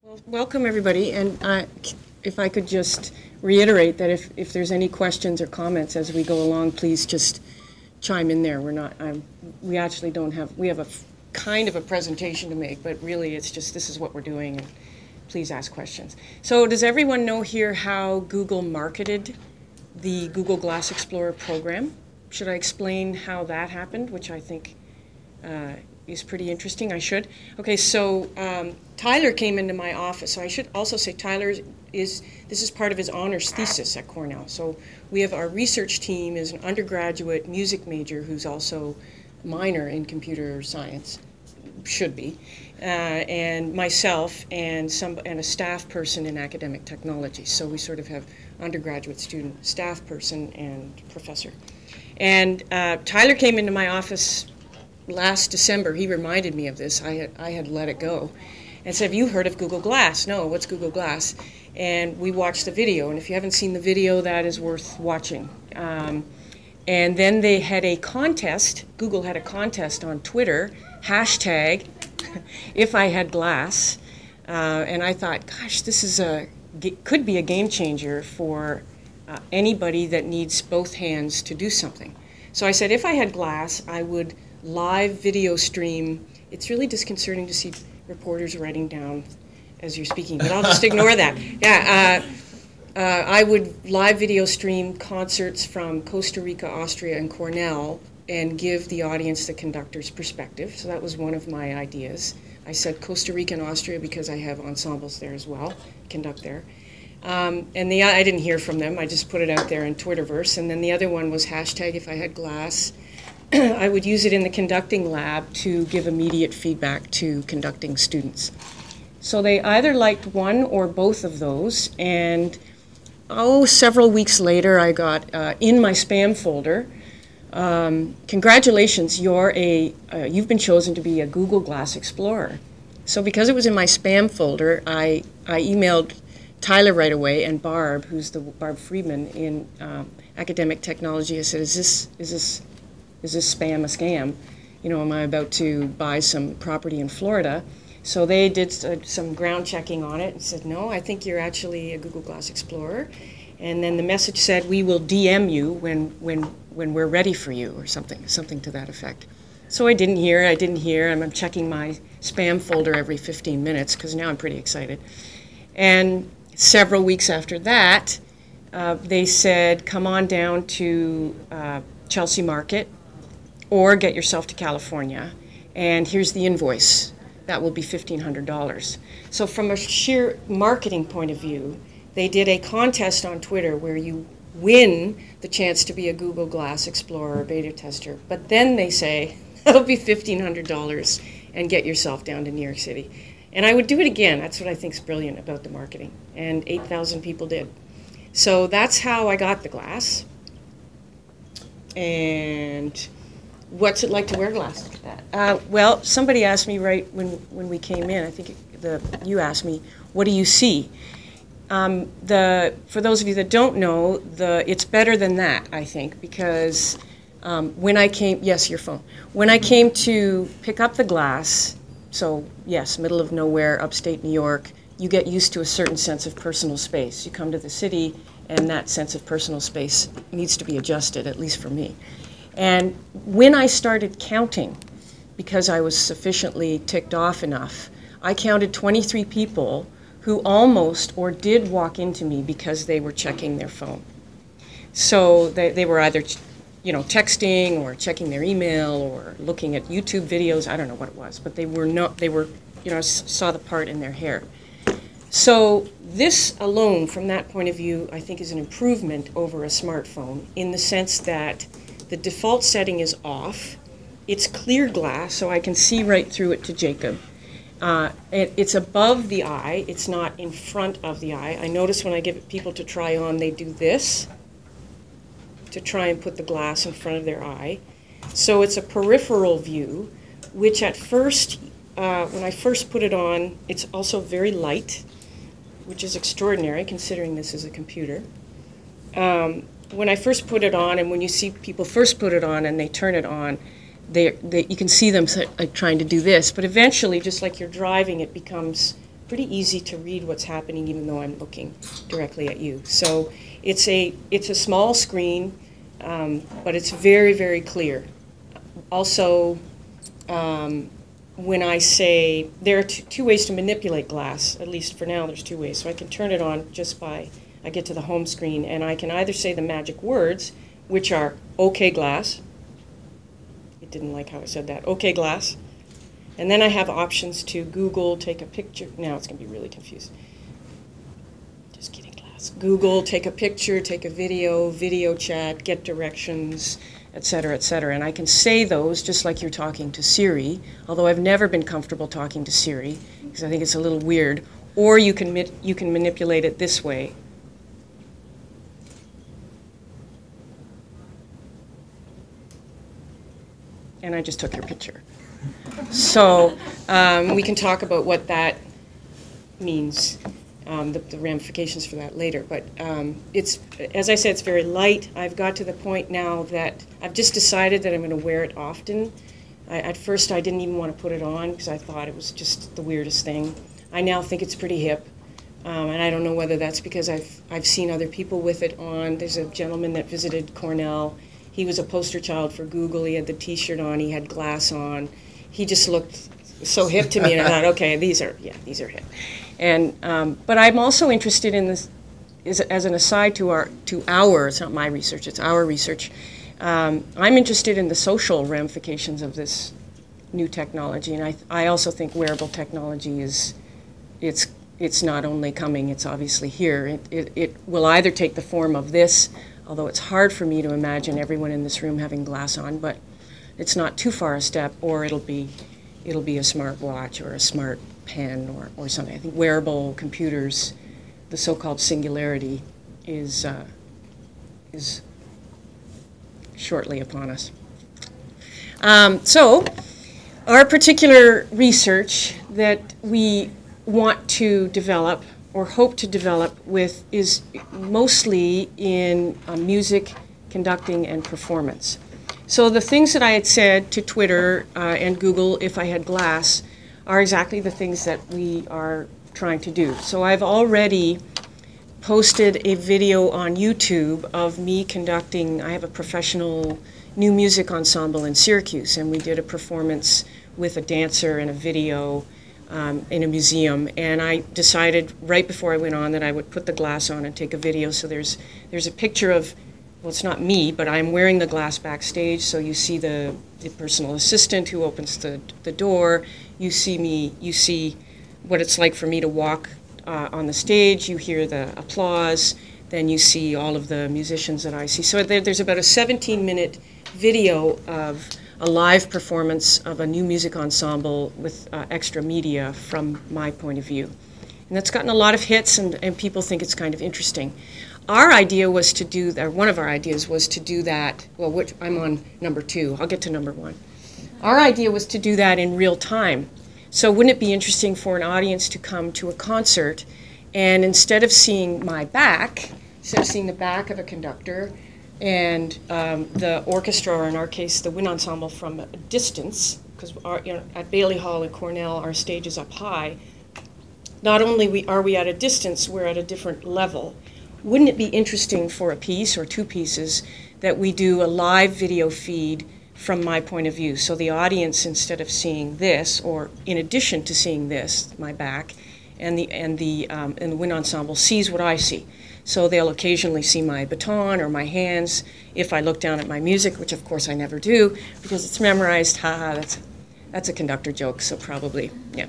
Well, welcome everybody, and if I could just reiterate that if there's any questions or comments as we go along, please just chime in there. We actually don't have, we have a kind of a presentation to make, but really it's just this is what we're doing, and please ask questions. So does everyone know here how Google marketed the Google Glass Explorer program? Should I explain how that happened, which I think is pretty interesting? I should. Okay, so Tyler came into my office. So I should also say this is part of his honors thesis at Cornell. So we have our research team is an undergraduate music major who's also a minor in computer science, should be, and myself and a staff person in academic technology. So we sort of have undergraduate student, staff person, and professor. And Tyler came into my office last December. He reminded me of this. I had let it go and said, have you heard of Google Glass? No, what's Google Glass? And we watched the video, and if you haven't seen the video, that is worth watching. And then they had a contest. Google had a contest on Twitter, hashtag if I had glass, and I thought, gosh, this is could be a game changer for anybody that needs both hands to do something. So I said, if I had glass, I would live video stream. It's really disconcerting to see reporters writing down as you're speaking, but I'll just ignore that. Yeah, I would live video stream concerts from Costa Rica, Austria, and Cornell and give the audience the conductor's perspective. So that was one of my ideas. I said Costa Rica and Austria because I have ensembles there as well, conduct there. And I didn't hear from them. I just put it out there in Twitterverse. And then the other one was hashtag if I had glass. I would use it in the conducting lab to give immediate feedback to conducting students. So they either liked one or both of those, and several weeks later I got in my spam folder, congratulations, you've been chosen to be a Google Glass Explorer. So because it was in my spam folder, I emailed Tyler right away, and Barb, who's Barb Friedman in academic technology. I said, is this spam a scam? You know, am I about to buy some property in Florida? So they did some ground checking on it and said, no, I think you're actually a Google Glass Explorer. And then the message said, we will DM you when we're ready for you, or something to that effect. So I didn't hear. I'm checking my spam folder every 15 minutes because now I'm pretty excited. And several weeks after that, they said, come on down to Chelsea Market, or get yourself to California, and here's the invoice. That will be $1,500. So from a sheer marketing point of view, they did a contest on Twitter where you win the chance to be a Google Glass Explorer beta tester, but then they say, that'll be $1,500, and get yourself down to New York City. And I would do it again. That's what I think is brilliant about the marketing. And 8,000 people did. So that's how I got the glass. And what's it like to wear glass? Well, somebody asked me right when we came in, I think you asked me, what do you see? For those of you that don't know, it's better than that, I think, because when I came, yes, your phone. When I came to pick up the glass, so yes, middle of nowhere, upstate New York, you get used to a certain sense of personal space. You come to the city, and that sense of personal space needs to be adjusted, at least for me. And when I started counting, because I was sufficiently ticked off enough, I counted 23 people who almost or did walk into me because they were checking their phone. So they were either, texting or checking their email or looking at YouTube videos. I don't know what it was, but they were, saw the part in their hair. So this alone, from that point of view, I think is an improvement over a smartphone in the sense that the default setting is off. It's clear glass, so I can see right through it to Jacob. It's above the eye. It's not in front of the eye. I notice when I give people to try on, they do this to try and put the glass in front of their eye. So it's a peripheral view, which at first, when I first put it on, it's also very light, which is extraordinary considering this is a computer. When I first put it on, and when you see people first put it on and they turn it on, you can see them trying to do this, but eventually, just like you're driving, it becomes pretty easy to read what's happening even though I'm looking directly at you. So it's a small screen, but it's very, very clear. Also, when I say, there are two ways to manipulate glass, at least for now there's two ways. So I can turn it on just by, I get to the home screen, and I can either say the magic words, which are okay glass. It didn't like how I said that, okay glass. And then I have options to Google, take a picture. Now it's going to be really confused. Just kidding, class. Google, take a picture, take a video chat, get directions, et cetera, et cetera. And I can say those just like you're talking to Siri, although I've never been comfortable talking to Siri because I think it's a little weird. Or you can manipulate it this way. And I just took your picture. So we can talk about what that means, the ramifications for that later. But it's, as I said, it's very light. I've got to the point now that I've just decided that I'm going to wear it often. At first, I didn't even want to put it on because I thought it was just the weirdest thing. I now think it's pretty hip. And I don't know whether that's because I've seen other people with it on. There's a gentleman that visited Cornell. He was a poster child for Google. He had the T-shirt on. He had glass on. He just looked so hip to me, and I thought, okay, these are hip. And but I'm also interested in this, as an aside to our, it's not my research, it's our research. I'm interested in the social ramifications of this new technology, and I also think wearable technology is, it's not only coming, it's obviously here. It will either take the form of this, although it's hard for me to imagine everyone in this room having glass on, but it's not too far a step, or it'll be a smart watch or a smart pen or something. I think wearable computers, the so-called singularity, is shortly upon us. So our particular research that we want to develop or hope to develop with is mostly in music, conducting, and performance. So the things that I had said to Twitter and Google if I had glass are exactly the things that we are trying to do. So I've already posted a video on YouTube of me conducting, I have a professional new music ensemble in Syracuse, and we did a performance with a dancer and a video in a museum, and I decided right before I went on that I would put the glass on and take a video. So there's a picture of, well, it's not me, but I'm wearing the glass backstage, so you see the personal assistant who opens the door. You see me, you see what it's like for me to walk on the stage. You hear the applause. Then you see all of the musicians that I see. So there's about a 17-minute video of a live performance of a new music ensemble with extra media from my point of view. And that's gotten a lot of hits, and people think it's kind of interesting. Our idea was to do, or one of our ideas was to do that, well, which I'm on number 2. I'll get to number 1. Our idea was to do that in real time. So wouldn't it be interesting for an audience to come to a concert, and instead of seeing my back, instead of seeing the back of a conductor, and the orchestra, or in our case, the wind ensemble from a distance, because at Bailey Hall in Cornell, our stage is up high. Not only are we at a distance, we're at a different level. Wouldn't it be interesting for a piece or 2 pieces that we do a live video feed from my point of view? So the audience, instead of seeing this, or in addition to seeing this, my back, and the wind ensemble sees what I see. So they'll occasionally see my baton or my hands if I look down at my music, which of course I never do because it's memorized. Haha, that's a conductor joke, so probably, yeah.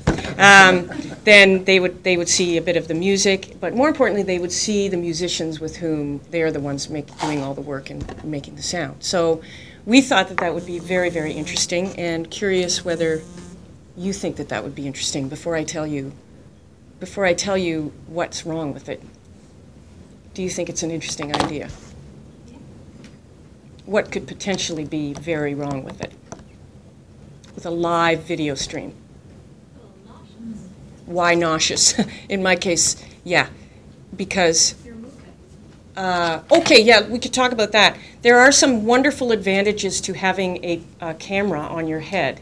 Then they would see a bit of the music, but more importantly, they would see the musicians with whom they are the ones doing all the work and making the sound. So we thought that that would be very, very interesting, and curious whether you think that that would be interesting before I tell you what's wrong with it. Do you think it's an interesting idea? What could potentially be very wrong with it? With a live video stream? Why nauseous? In my case, yeah, because, okay, yeah, we could talk about that. There are some wonderful advantages to having a camera on your head,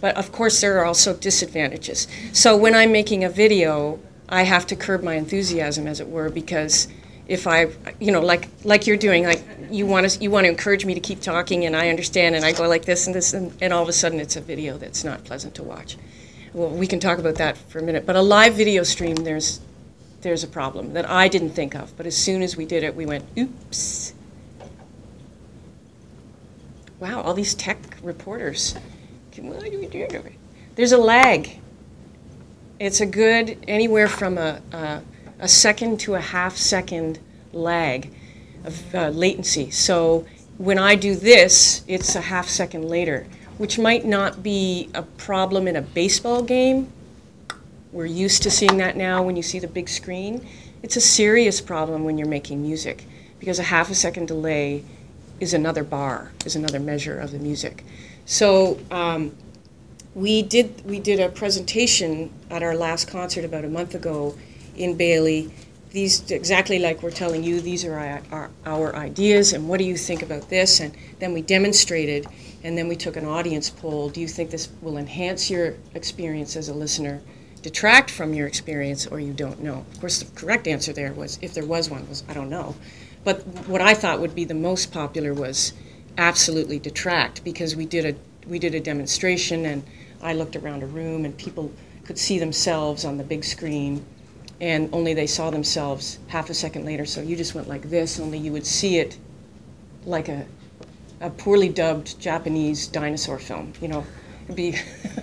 But of course, there are also disadvantages. So when I'm making a video, I have to curb my enthusiasm, as it were, because if I, you know, like you're doing, like you want to encourage me to keep talking, and I understand, and I go like this and this, and all of a sudden it's a video that's not pleasant to watch. Well, we can talk about that for a minute. But a live video stream, there's a problem that I didn't think of. But as soon as we did it, we went, oops. Wow, all these tech reporters. What do we do? There's a lag. It's a good anywhere from a second to a half-second lag of latency. So when I do this, it's a half-second later, which might not be a problem in a baseball game. We're used to seeing that now when you see the big screen. It's a serious problem when you're making music, because a half-a-second delay is another bar, is another measure of the music. So we did a presentation at our last concert about a month ago in Bailey. These, exactly like we're telling you, these are our ideas, and what do you think about this? And then we demonstrated, and then we took an audience poll. Do you think this will enhance your experience as a listener, detract from your experience, or you don't know? Of course, the correct answer there was, if there was one, was I don't know. But what I thought would be the most popular was absolutely detract, because we did a demonstration, and I looked around a room, and people could see themselves on the big screen, and only they saw themselves half a second later. So you just went like this, only you would see it like a poorly dubbed Japanese dinosaur film. You know, it'd be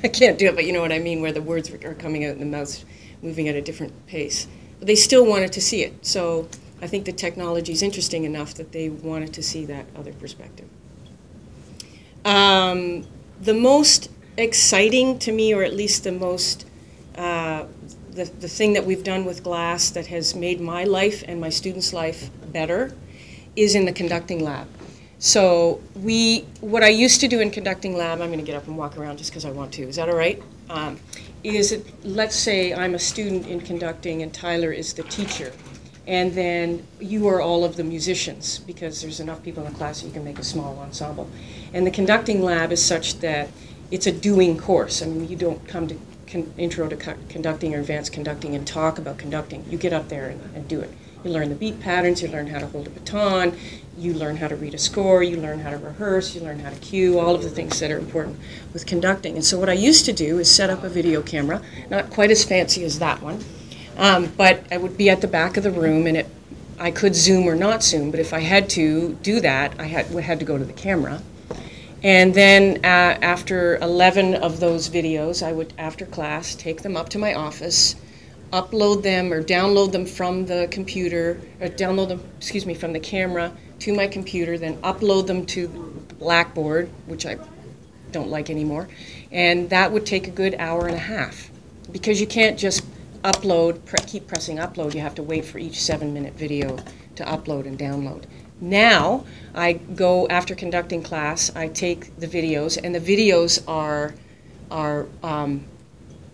I can't do it, but you know what I mean, where the words are coming out and the mouth's moving at a different pace. But they still wanted to see it. So I think the technology is interesting enough that they wanted to see that other perspective. The most exciting to me, or at least the most, the thing that we've done with glass that has made my life and my students' life better, is in the conducting lab. So what I used to do in conducting lab, I'm going to get up and walk around just because I want to. Is that all right? Let's say I'm a student in conducting and Tyler is the teacher. And then you are all of the musicians, because there's enough people in the class so you can make a small ensemble. And the conducting lab is such that it's a doing course. I mean, you don't come to intro to conducting or advanced conducting and talk about conducting. You get up there and do it. You learn the beat patterns, you learn how to hold a baton, you learn how to read a score, you learn how to rehearse, you learn how to cue, all of the things that are important with conducting. And so what I used to do is set up a video camera, not quite as fancy as that one, but I would be at the back of the room, and I could zoom or not zoom, but if I had to do that, I had to go to the camera. And then after 11 of those videos, I would, after class, take them up to my office, upload them or download them from the computer, or download them, excuse me, from the camera to my computer, then upload them to Blackboard, which I don't like anymore. And that would take a good hour and a half, because you can't just upload, keep pressing upload. You have to wait for each 7-minute video to upload and download. Now, I go, after conducting class, I take the videos, and the videos are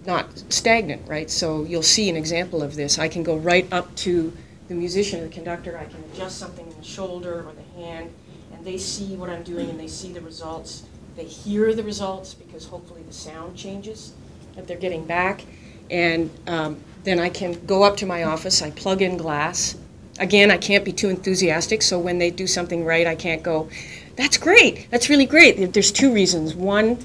not stagnant, right? So you'll see an example of this. I can go right up to the musician or the conductor. I can adjust something in the shoulder or the hand, and they see what I'm doing, and they see the results. They hear the results, because hopefully the sound changes that they're getting back. And then I can go up to my office, I plug in glass. Again, I can't be too enthusiastic, so when they do something right, I can't go, that's great, that's really great. There's two reasons. One,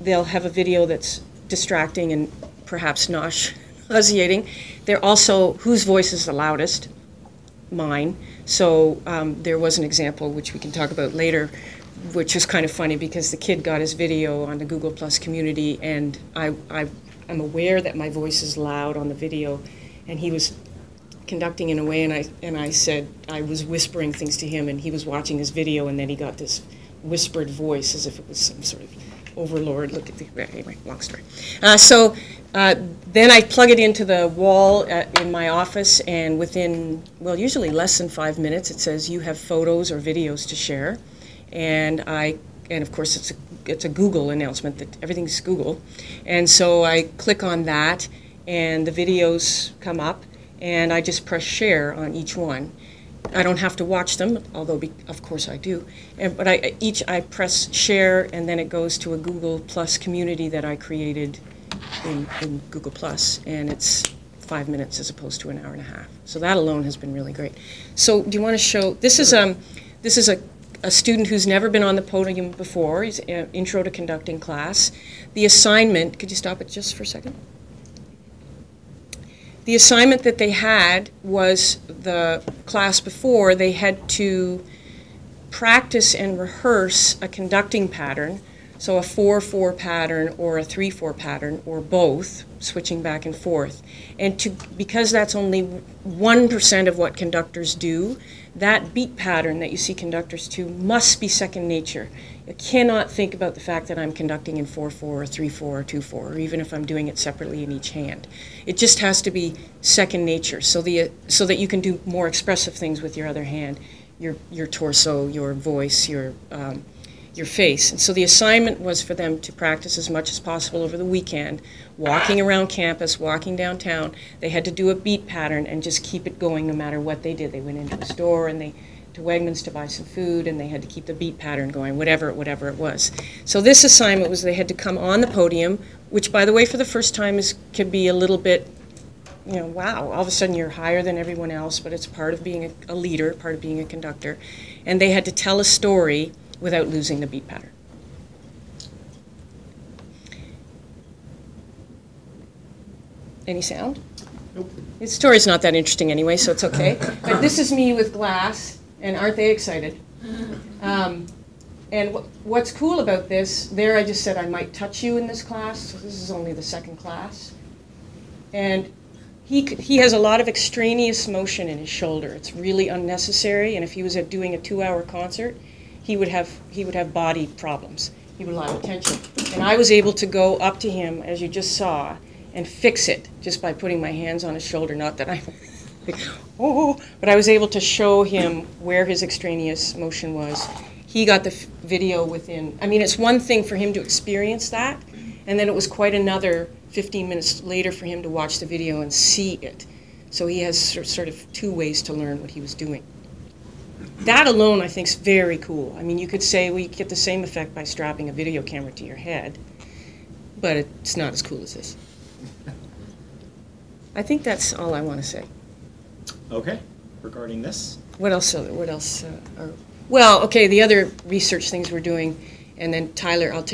they'll have a video that's distracting and perhaps nauseating. They're also, whose voice is the loudest? Mine. So there was an example, which we can talk about later, which is kind of funny, because the kid got his video on the Google Plus community, and I'm aware that my voice is loud on the video, and he was conducting in a way, and I said, I was whispering things to him, and he was watching his video, and then he got this whispered voice as if it was some sort of overlord. Look at the, anyway, long story. Then I plug it into the wall in my office, and within, well, usually less than 5 minutes, it says you have photos or videos to share, and of course it's a Google announcement that everything's Google, and so I click on that, and the videos come up, and I just press share on each one. I don't have to watch them, although of course I do. But I press share, and then it goes to a Google Plus community that I created in Google Plus, and it's 5 minutes as opposed to an hour and a half. So that alone has been really great. So do you want to show? This is a student who's never been on the podium before. He's an intro to conducting class. The assignment. Could you stop it just for a second? The assignment that they had was the class before. They had to practice and rehearse a conducting pattern, so a 4/4 pattern or a 3/4 pattern, or both, switching back and forth. And because that's only 1% of what conductors do, that beat pattern that you see conductors do must be second nature. You cannot think about the fact that I'm conducting in 4/4 or 3/4 or 2/4, or even if I'm doing it separately in each hand. It just has to be second nature, so that you can do more expressive things with your other hand, your torso, your voice, your face. And so the assignment was for them to practice as much as possible over the weekend, walking around campus, walking downtown. They had to do a beat pattern and just keep it going no matter what they did. They went into a store and to Wegmans to buy some food, and they had to keep the beat pattern going, whatever it was. So this assignment was they had to come on the podium, which, by the way, for the first time can be a little bit, wow, all of a sudden you're higher than everyone else, but it's part of being a leader, part of being a conductor. And they had to tell a story without losing the beat pattern. Any sound? Nope. His story's not that interesting anyway, so it's okay. But this is me with glass, and aren't they excited? And what's cool about this, there I just said I might touch you in this class, so this is only the second class. And he has a lot of extraneous motion in his shoulder. It's really unnecessary, and if he was doing a 2-hour concert, he would have body problems. He would have tension. And I was able to go up to him, as you just saw, and fix it just by putting my hands on his shoulder. Not that I'm, but I was able to show him where his extraneous motion was. He got the video within, it's one thing for him to experience that, and then it was quite another 15 minutes later for him to watch the video and see it. So he has sort of 2 ways to learn what he was doing. That alone, I think, is very cool. You could say we get the same effect by strapping a video camera to your head, but it's not as cool as this. I think that's all I want to say. Okay. Regarding this? What else? Well, okay, the other research things we're doing, and then Tyler, I'll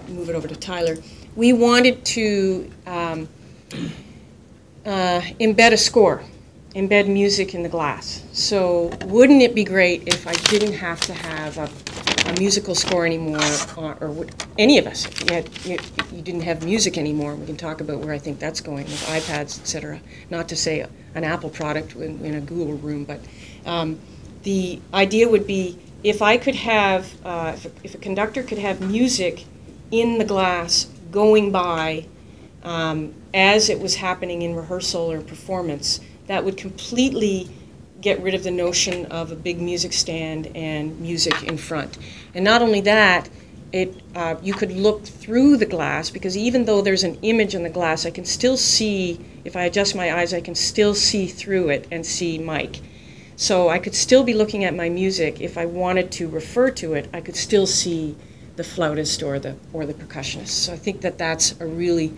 move it over to Tyler. We wanted to embed a score. Embed music in the glass. So wouldn't it be great if I didn't have to have a musical score anymore, or would any of us, you didn't have music anymore? We can talk about where I think that's going with iPads, etc. Not to say an Apple product in a Google room, but the idea would be if I could have, if a conductor could have music in the glass going by as it was happening in rehearsal or performance, that would completely get rid of the notion of a big music stand and music in front. And not only that, you could look through the glass, because even though there's an image in the glass, I can still see, if I adjust my eyes, I can still see through it and see Mike. So I could still be looking at my music. If I wanted to refer to it, I could still see the flautist or the percussionist. So I think that that's a really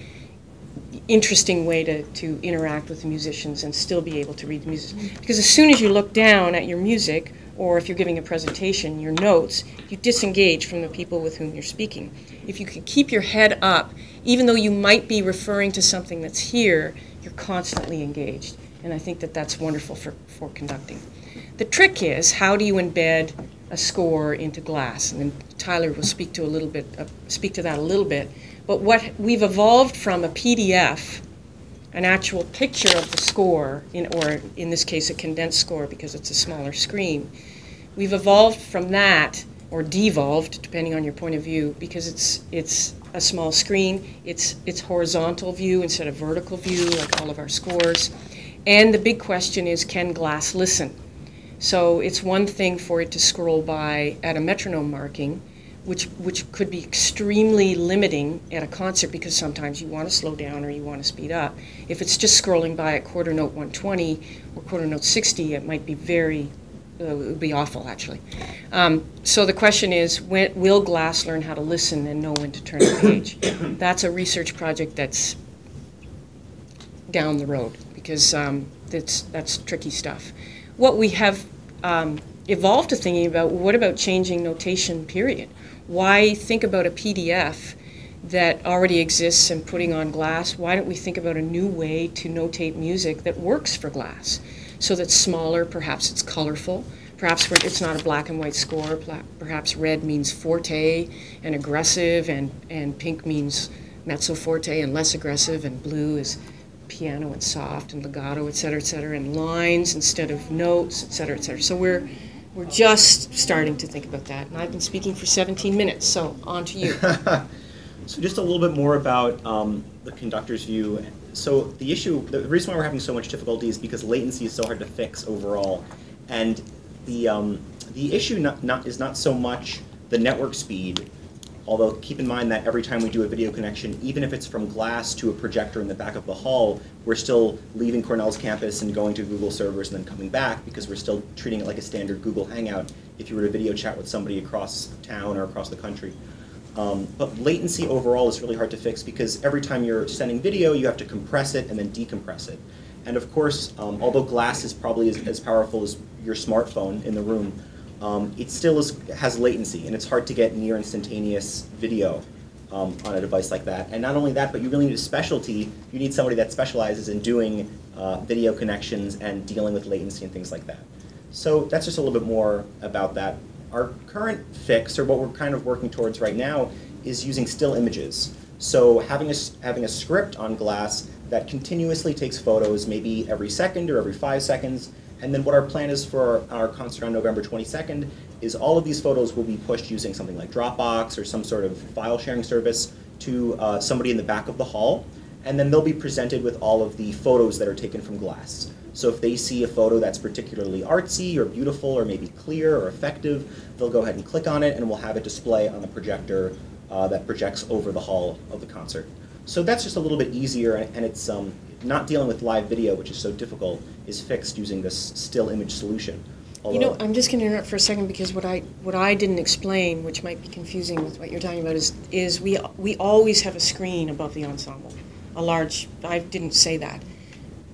interesting way to interact with the musicians and still be able to read the music. Because as soon as you look down at your music, or if you're giving a presentation, your notes, you disengage from the people with whom you're speaking. If you could keep your head up, even though you might be referring to something that's here, you're constantly engaged. And I think that that's wonderful for conducting. The trick is, how do you embed a score into glass? And then Tyler will speak to that a little bit. But what we've evolved from a PDF, an actual picture of the score, or in this case a condensed score because it's a smaller screen, we've evolved from that, or devolved, depending on your point of view, because it's a small screen, it's horizontal view instead of vertical view like all of our scores. And the big question is, can glass listen? So it's one thing for it to scroll by at a metronome marking, which could be extremely limiting at a concert because sometimes you want to slow down or you want to speed up. If it's just scrolling by at quarter note 120 or quarter note 60, it might be it would be awful, actually. So the question is, will glass learn how to listen and know when to turn the page? That's a research project that's down the road, because that's tricky stuff. What we have evolved to thinking about, what about changing notation, period? Why think about a PDF that already exists and putting on glass? Why don't we think about a new way to notate music that works for glass? So that's smaller, perhaps it's colorful, perhaps it's not a black and white score, perhaps red means forte and aggressive, and pink means mezzo forte and less aggressive, and blue is piano and soft and legato, et cetera, and lines instead of notes, et cetera, et cetera. So we're just starting to think about that, and I've been speaking for 17 minutes, so on to you. So just a little bit more about the conductor's view. So the reason why we're having so much difficulty is because latency is so hard to fix overall, and the issue is not so much the network speed, although keep in mind that every time we do a video connection, even if it's from glass to a projector in the back of the hall, we're still leaving Cornell's campus and going to Google servers and then coming back, because we're still treating it like a standard Google Hangout if you were to video chat with somebody across town or across the country. But latency overall is really hard to fix, because every time you're sending video, you have to compress it and then decompress it. And of course, although glass is probably as powerful as your smartphone in the room, it still has latency, and it's hard to get near instantaneous video on a device like that. And not only that, but you really need a specialty. You need somebody that specializes in doing video connections and dealing with latency and things like that. So that's just a little bit more about that. Our current fix, or what we're kind of working towards right now, is using still images. So having a script on glass that continuously takes photos, maybe every second or every 5 seconds. And then what our plan is for our concert on November 22nd is all of these photos will be pushed using something like Dropbox or some sort of file sharing service to somebody in the back of the hall. And then they'll be presented with all of the photos that are taken from glass. So if they see a photo that's particularly artsy or beautiful or maybe clear or effective, they'll go ahead and click on it, and we'll have it display on the projector that projects over the hall of the concert. So that's just a little bit easier, and it's not dealing with live video, which is so difficult, is fixed using this still image solution. Although, you know, I'm just going to interrupt for a second, because what I didn't explain, which might be confusing with what you're talking about, is we always have a screen above the ensemble, a large. I didn't say that.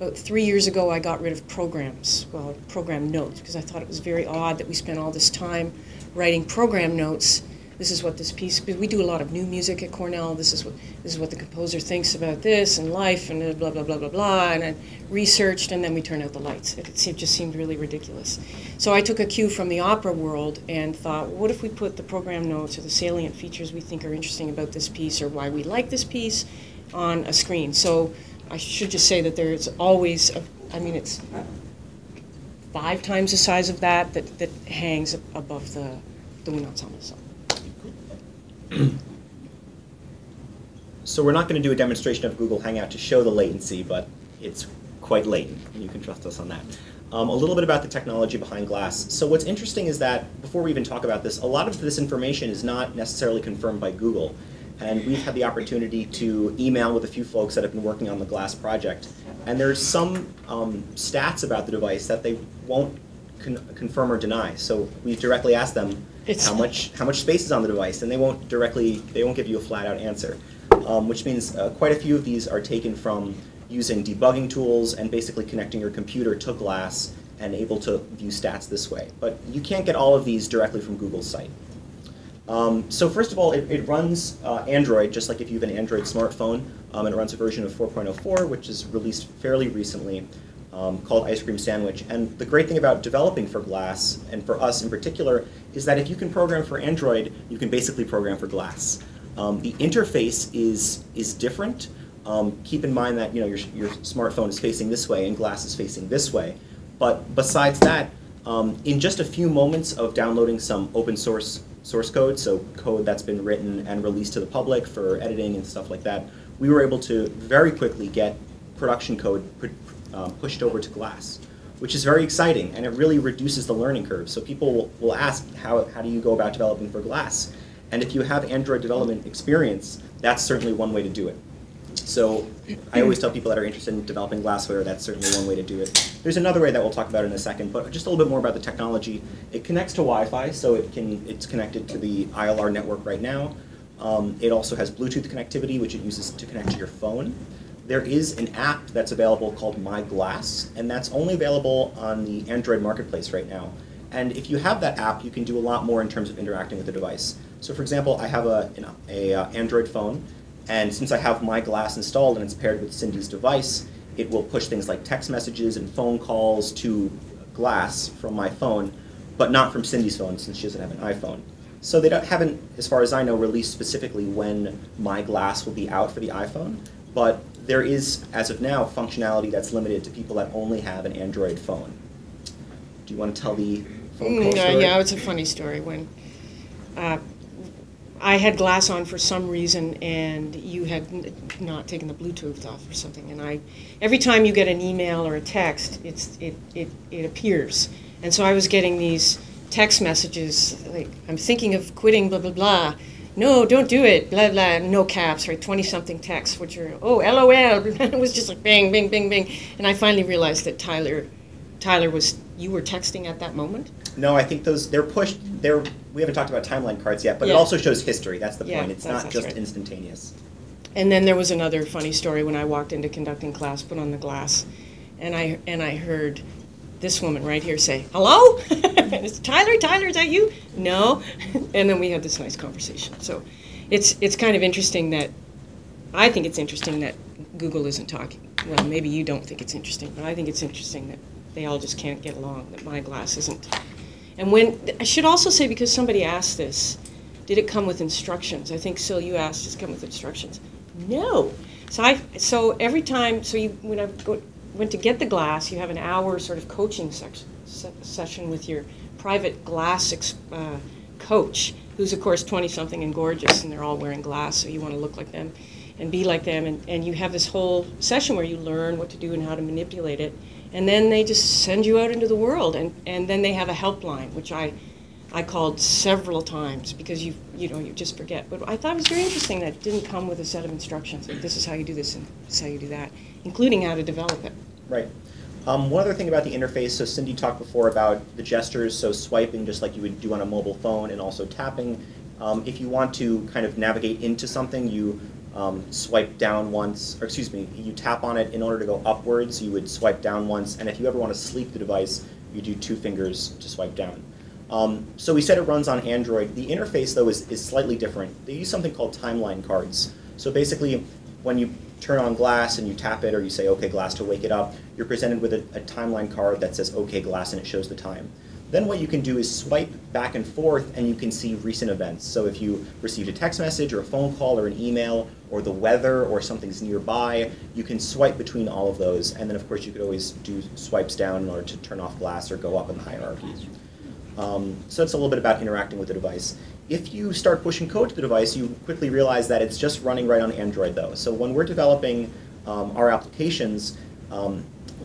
About 3 years ago, I got rid of programs, well, program notes, because I thought it was very odd that we spent all this time writing program notes. This is what this piece, because we do a lot of new music at Cornell. This is what the composer thinks about this and life and blah, blah, blah, blah, blah. And I researched, and then we turned out the lights. It just seemed really ridiculous. So I took a cue from the opera world and thought, what if we put the program notes or the salient features we think are interesting about this piece or why we like this piece on a screen? So I should just say that there's always, it's 5 times the size of that hangs above the wind ensemble. So we're not going to do a demonstration of Google Hangout to show the latency, but it's quite latent, and you can trust us on that. A little bit about the technology behind glass. So what's interesting is that, before we even talk about this, a lot of this information is not necessarily confirmed by Google. And we've had the opportunity to email with a few folks that have been working on the glass project. And there's some stats about the device that they won't confirm or deny. So we directly asked them how much space is on the device, and they won't give you a flat out answer. Which means quite a few of these are taken from using debugging tools and basically connecting your computer to glass and able to view stats this way. But you can't get all of these directly from Google's site. So first of all, it runs Android, just like if you have an Android smartphone. It runs a version of 4.04, which is released fairly recently, called Ice Cream Sandwich. And the great thing about developing for glass, and for us in particular, is that if you can program for Android, you can basically program for glass. The interface is different. Keep in mind that your smartphone is facing this way and glass is facing this way. But besides that, in just a few moments of downloading some open source code, so code that's been written and released to the public for editing and stuff like that, we were able to very quickly get production code pushed over to glass, which is very exciting, and it really reduces the learning curve. So people will ask, how do you go about developing for glass? And if you have Android development experience, that's certainly one way to do it. So I always tell people that are interested in developing glassware, that's certainly one way to do it. There's another way that we'll talk about in a second, but just a little bit more about the technology. It connects to Wi-Fi, so it's connected to the ILR network right now. It also has Bluetooth connectivity, which it uses to connect to your phone. There is an app that's available called My Glass, and that's only available on the Android marketplace right now. And if you have that app, you can do a lot more in terms of interacting with the device. So for example, I have an Android phone, and since I have My Glass installed and it's paired with Cindy's device, it will push things like text messages and phone calls to Glass from my phone, but not from Cindy's phone since she doesn't have an iPhone. So they haven't, as far as I know, released specifically when My Glass will be out for the iPhone, but there is, as of now, functionality that's limited to people that only have an Android phone. Do you want to tell the phone call story? Yeah, it's a funny story. When I had Glass on for some reason, and you had not taken the Bluetooth off or something, and every time you get an email or a text, it appears, and so I was getting these text messages like, I'm thinking of quitting, blah blah blah. No, don't do it, blah blah. No caps, right? 20-something texts, which are LOL. It was just like bang, bang, bang, bang, and I finally realized that Tyler was. You were texting at that moment? No, I think they're pushed. We haven't talked about timeline cards yet, but it also shows history. That's the point. It's not just instantaneous. And then there was another funny story when I walked into conducting class, put on the glass, and I heard this woman right here say, "Hello, it's Tyler. Tyler, is that you?" No, and then we had this nice conversation. So it's kind of interesting that I think it's interesting that Google isn't talking. Well, maybe you don't think it's interesting, but I think it's interesting that they all just can't get along, that My Glass isn't. And I should also say, because somebody asked this, did it come with instructions? I think, Sil, you asked, does it come with instructions? No. So every time, when I went to get the glass, you have an hour sort of coaching session with your private glass coach, who's of course 20-something and gorgeous, and they're all wearing glass, so you want to look like them and be like them, and you have this whole session where you learn what to do and how to manipulate it. And then they just send you out into the world, and then they have a helpline, which I called several times because you just forget. But I thought it was very interesting that it didn't come with a set of instructions, like this is how you do this and this is how you do that, including how to develop it. Right. One other thing about the interface, so Cindy talked before about the gestures, so swiping just like you would do on a mobile phone, and also tapping. If you want to kind of navigate into something, you swipe down once, or excuse me, you tap on it. In order to go upwards, you would swipe down once, and if you ever want to sleep the device, you do 2 fingers to swipe down. So we said it runs on Android. The interface, though, is slightly different. They use something called timeline cards. So basically, when you turn on Glass and you tap it, or you say, OK, Glass, to wake it up, you're presented with a timeline card that says, OK, Glass, and it shows the time. Then what you can do is swipe back and forth, and you can see recent events. So if you received a text message or a phone call or an email or the weather or something's nearby, you can swipe between all of those. And then, of course, you could always do swipes down in order to turn off Glass or go up in the hierarchy. So that's a little bit about interacting with the device. If you start pushing code to the device, you quickly realize that it's just running right on Android, though. So when we're developing our applications,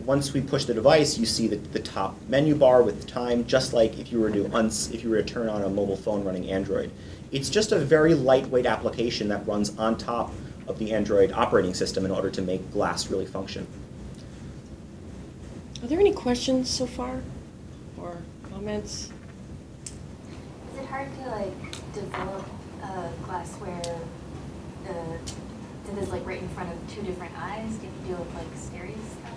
once we push the device, you see the top menu bar with the time, just like if you were to turn on a mobile phone running Android. It's just a very lightweight application that runs on top of the Android operating system in order to make Glass really function. Are there any questions so far, or comments? Is it hard to develop glassware that is right in front of 2 different eyes? Do you deal with stereoscopy?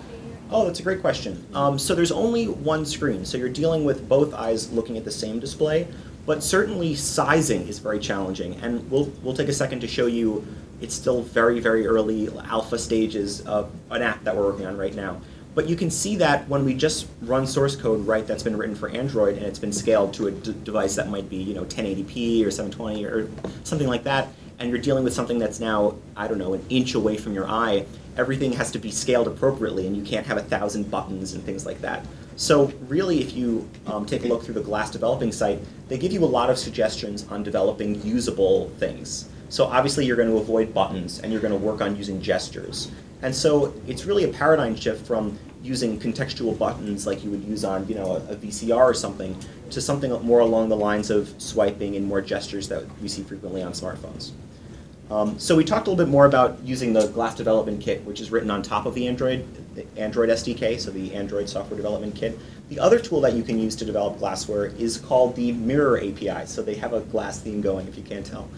Oh, that's a great question. So there's only one screen, so you're dealing with both eyes looking at the same display, but certainly sizing is very challenging, and we'll take a second to show you. It's still very, very early alpha stages of an app that we're working on right now. But you can see that when we just run source code, right, that's been written for Android, and it's been scaled to a device that might be 1080p or 720 or something like that, and you're dealing with something that's now, I don't know, an inch away from your eye, everything has to be scaled appropriately, and you can't have 1,000 buttons and things like that. So really, if you take a look through the Glass developing site, they give you a lot of suggestions on developing usable things. So obviously you're going to avoid buttons, and you're going to work on using gestures. And so it's really a paradigm shift from using contextual buttons like you would use on a VCR or something, to something more along the lines of swiping and more gestures that we see frequently on smartphones. So we talked a little bit more about using the Glass Development Kit, which is written on top of the Android SDK, so the Android Software Development Kit. The other tool that you can use to develop glassware is called the Mirror API. So they have a glass theme going, if you can't tell.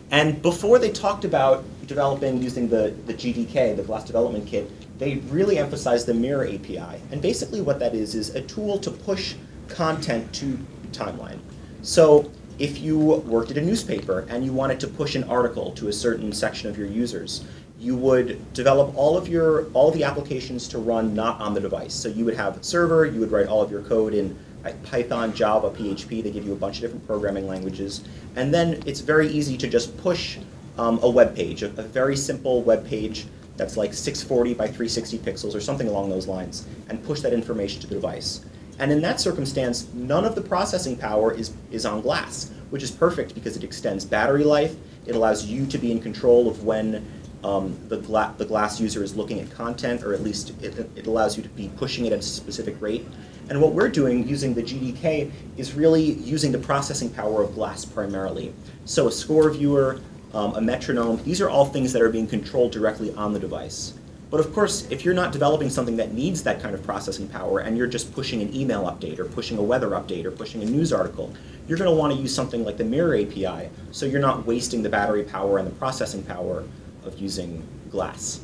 And before they talked about developing using the GDK, the Glass Development Kit, they really emphasized the Mirror API. And basically what that is a tool to push content to timeline. So if you worked at a newspaper and you wanted to push an article to a certain section of your users, you would develop all of the applications to run not on the device. So you would have a server, you would write all of your code in Python, Java, PHP. They give you a bunch of different programming languages. And then it's very easy to just push a web page, a very simple web page that's like 640 by 360 pixels or something along those lines, and push that information to the device. And in that circumstance, none of the processing power is on glass, which is perfect because it extends battery life. It allows you to be in control of when the glass user is looking at content, or at least it allows you to be pushing it at a specific rate. And what we're doing using the GDK is really using the processing power of glass primarily. So a score viewer, a metronome, these are all things that are being controlled directly on the device. But of course, if you're not developing something that needs that kind of processing power, and you're just pushing an email update, or pushing a weather update, or pushing a news article, you're going to want to use something like the Mirror API, so you're not wasting the battery power and the processing power of using glass.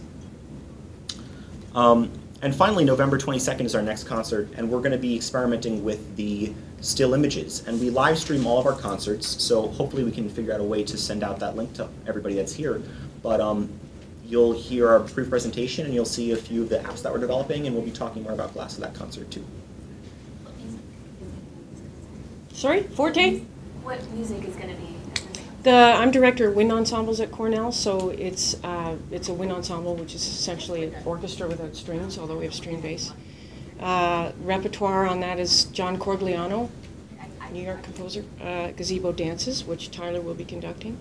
And finally, November 22nd is our next concert, and we're going to be experimenting with the still images. And we live stream all of our concerts, so hopefully we can figure out a way to send out that link to everybody that's here. But you'll hear our brief presentation, and you'll see a few of the apps that we're developing, and we'll be talking more about glass at that concert too. Sorry, Forte? What music is going to be? I'm director of wind ensembles at Cornell, so it's a wind ensemble, which is essentially an orchestra without strings, although we have string bass. Repertoire on that is John Corgliano, New York composer, Gazebo Dances, which Tyler will be conducting.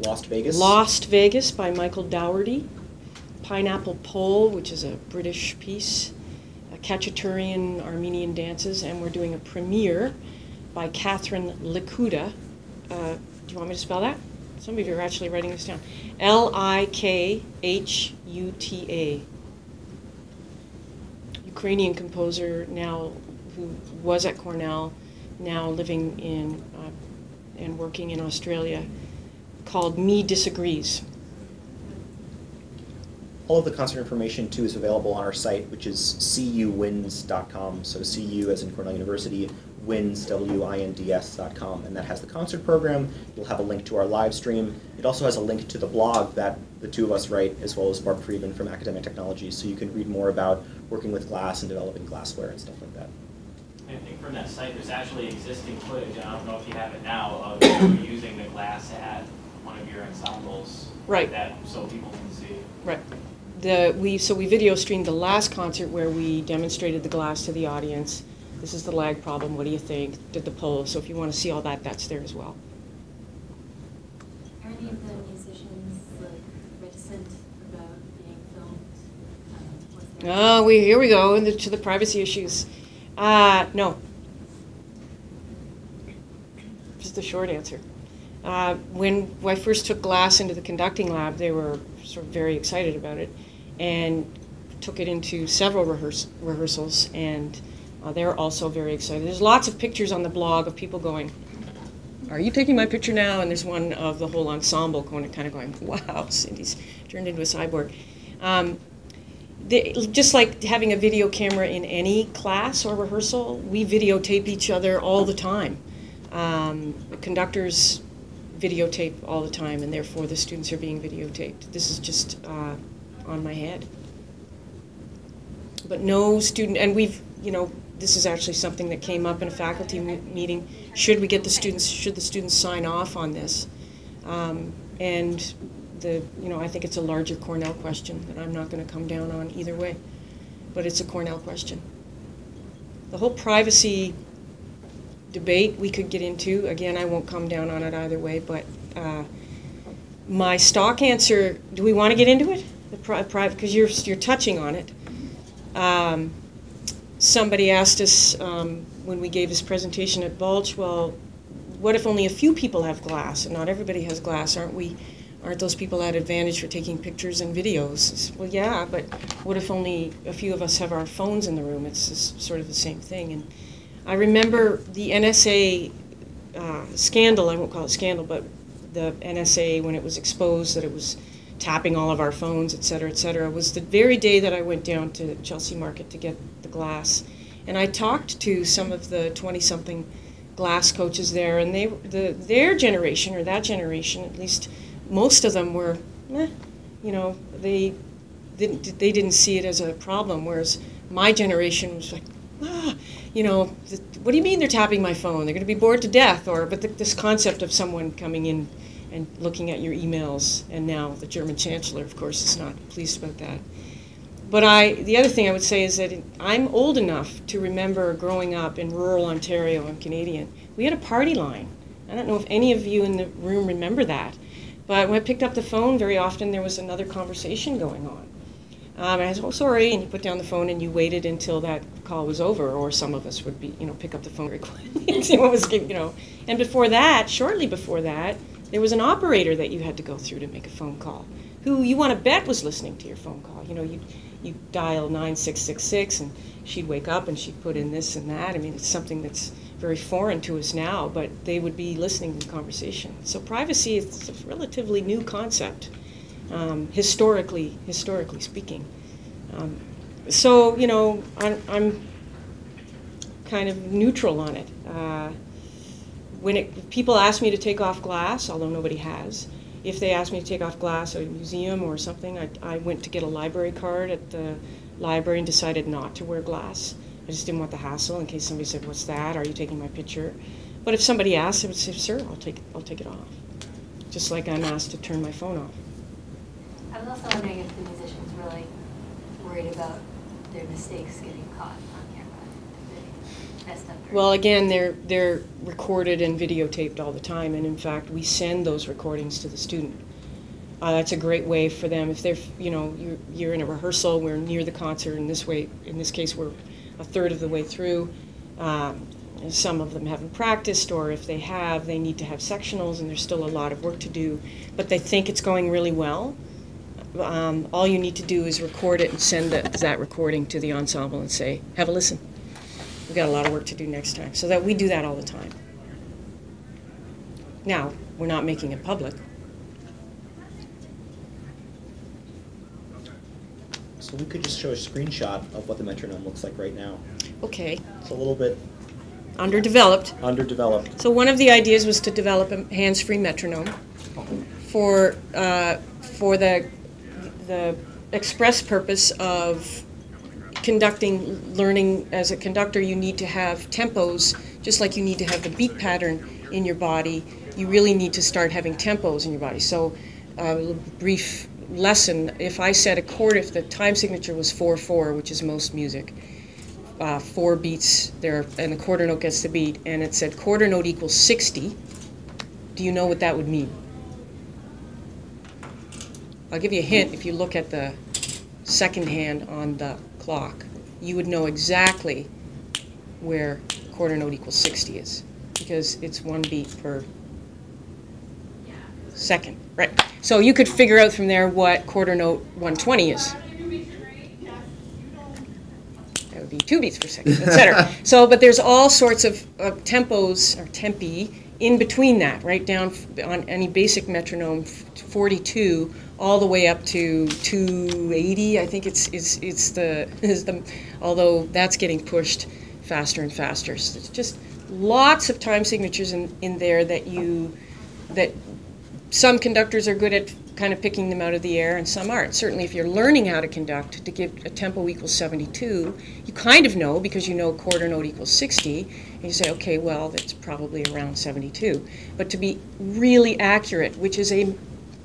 Lost Vegas. Lost Vegas by Michael Dougherty. Pineapple Pole, which is a British piece. Khachaturian Armenian dances, and we're doing a premiere by Catherine Likuta. Do you want me to spell that? Some of you are actually writing this down. Likhuta. Ukrainian composer now who was at Cornell, now living in and working in Australia, called Me Disagrees. All of the concert information, too, is available on our site, which is cuwins.com. So CU as in Cornell University, wins, WINDS.com. And that has the concert program. You'll have a link to our live stream. It also has a link to the blog that the two of us write, as well as Barbara Friedman from Academic Technologies. So you can read more about working with glass and developing glassware and stuff like that. I think from that site, there's actually existing footage, and I don't know if you have it now, of you using the glass at one of your ensembles. Right. That, so people can see. Right. We video streamed the last concert where we demonstrated the glass to the audience. This is the lag problem. What do you think? Did the poll. So if you want to see all that, that's there as well. Are any of the musicians reticent about being filmed? Oh, here we go to the privacy issues. No. Just the short answer. When I first took glass into the conducting lab, they were sort of very excited about it, and took it into several rehearsals, and they're also very excited. There's lots of pictures on the blog of people going, "Are you taking my picture now?" And there's one of the whole ensemble kind of going, "Wow, Cindy's turned into a cyborg." Just like having a video camera in any class or rehearsal, we videotape each other all the time. The conductors videotape all the time, and therefore the students are being videotaped. This is just on my head. But no student, and this is actually something that came up in a faculty meeting. Should the students sign off on this? And I think it's a larger Cornell question that I'm not going to come down on either way, but it's a Cornell question. The whole privacy debate we could get into. Again, I won't come down on it either way, but my stock answer, do we want to get into it? the private, because you're touching on it. Somebody asked us when we gave this presentation at Balch, well, what if only a few people have glass and not everybody has glass? Aren't those people at advantage for taking pictures and videos? Well, yeah, but what if only a few of us have our phones in the room? It's just sort of the same thing. And I remember the NSA scandal, I won't call it scandal, but the NSA, when it was exposed that it was tapping all of our phones, et cetera, was the very day that I went down to Chelsea Market to get the glass. And I talked to some of the 20-something glass coaches there, and their generation, or that generation, at least most of them were, you know, they didn't see it as a problem, whereas my generation was like, you know, what do you mean they're tapping my phone? They're going to be bored to death. But this concept of someone coming in and looking at your emails, and now the German Chancellor, of course, is not pleased about that. But the other thing I would say is that I'm old enough to remember growing up in rural Ontario. I'm Canadian. We had a party line. I don't know if any of you in the room remember that. But when I picked up the phone, very often there was another conversation going on. And I said, oh, sorry, and you put down the phone and you waited until that call was over, or some of us would be, you know, pick up the phone very quickly and see what was, you know. And before that, shortly before that, there was an operator that you had to go through to make a phone call, who you want to bet was listening to your phone call. You know, you dial 9666 and she'd wake up and she'd put in this and that. I mean, it's something that's very foreign to us now, but they would be listening to the conversation. So privacy is a relatively new concept, historically speaking. So, you know, I'm kind of neutral on it. When people ask me to take off glass, although nobody has, if they ask me to take off glass at a museum or something, I went to get a library card at the library and decided not to wear glass. I just didn't want the hassle in case somebody said, what's that? Are you taking my picture? But if somebody asked, I would say, sure, I'll take it off. Just like I'm asked to turn my phone off. I was also wondering if the musicians really worried about their mistakes getting caught on camera. If they messed up. Well, again, they're recorded and videotaped all the time, and in fact, we send those recordings to the student. That's a great way for them if they're, you know, you're in a rehearsal, we're near the concert. In this case, we're a third of the way through. Some of them haven't practiced, or if they have, they need to have sectionals, and there's still a lot of work to do. But they think it's going really well. All you need to do is record it and send that recording to the ensemble and say, have a listen. We've got a lot of work to do next time. So that we do that all the time. Now, we're not making it public. So we could just show a screenshot of what the metronome looks like right now. Okay. It's a little bit Underdeveloped. underdeveloped. So one of the ideas was to develop a hands-free metronome for the express purpose of conducting, learning. As a conductor, you need to have tempos, just like you need to have the beat pattern in your body. You really need to start having tempos in your body. So a brief lesson, if I set a chord, if the time signature was 4/4, which is most music, 4 beats there, and the quarter note gets the beat, and it said quarter note equals 60, do you know what that would mean? I'll give you a hint. If you look at the second hand on the clock, you would know exactly where quarter note equals 60 is, because it's 1 beat per second, right? So you could figure out from there what quarter note 120 is. That would be 2 beats per second, etc. So, but there's all sorts of tempos or tempi in between that, right down on any basic metronome, 42 all the way up to 280. I think it's the although that's getting pushed faster and faster. So it's just lots of time signatures in there that some conductors are good at kind of picking them out of the air, and some aren't. Certainly if you're learning how to conduct, to give a tempo equals 72, you kind of know because you know quarter note equals 60, and you say, okay, well, that's probably around 72. But to be really accurate, which is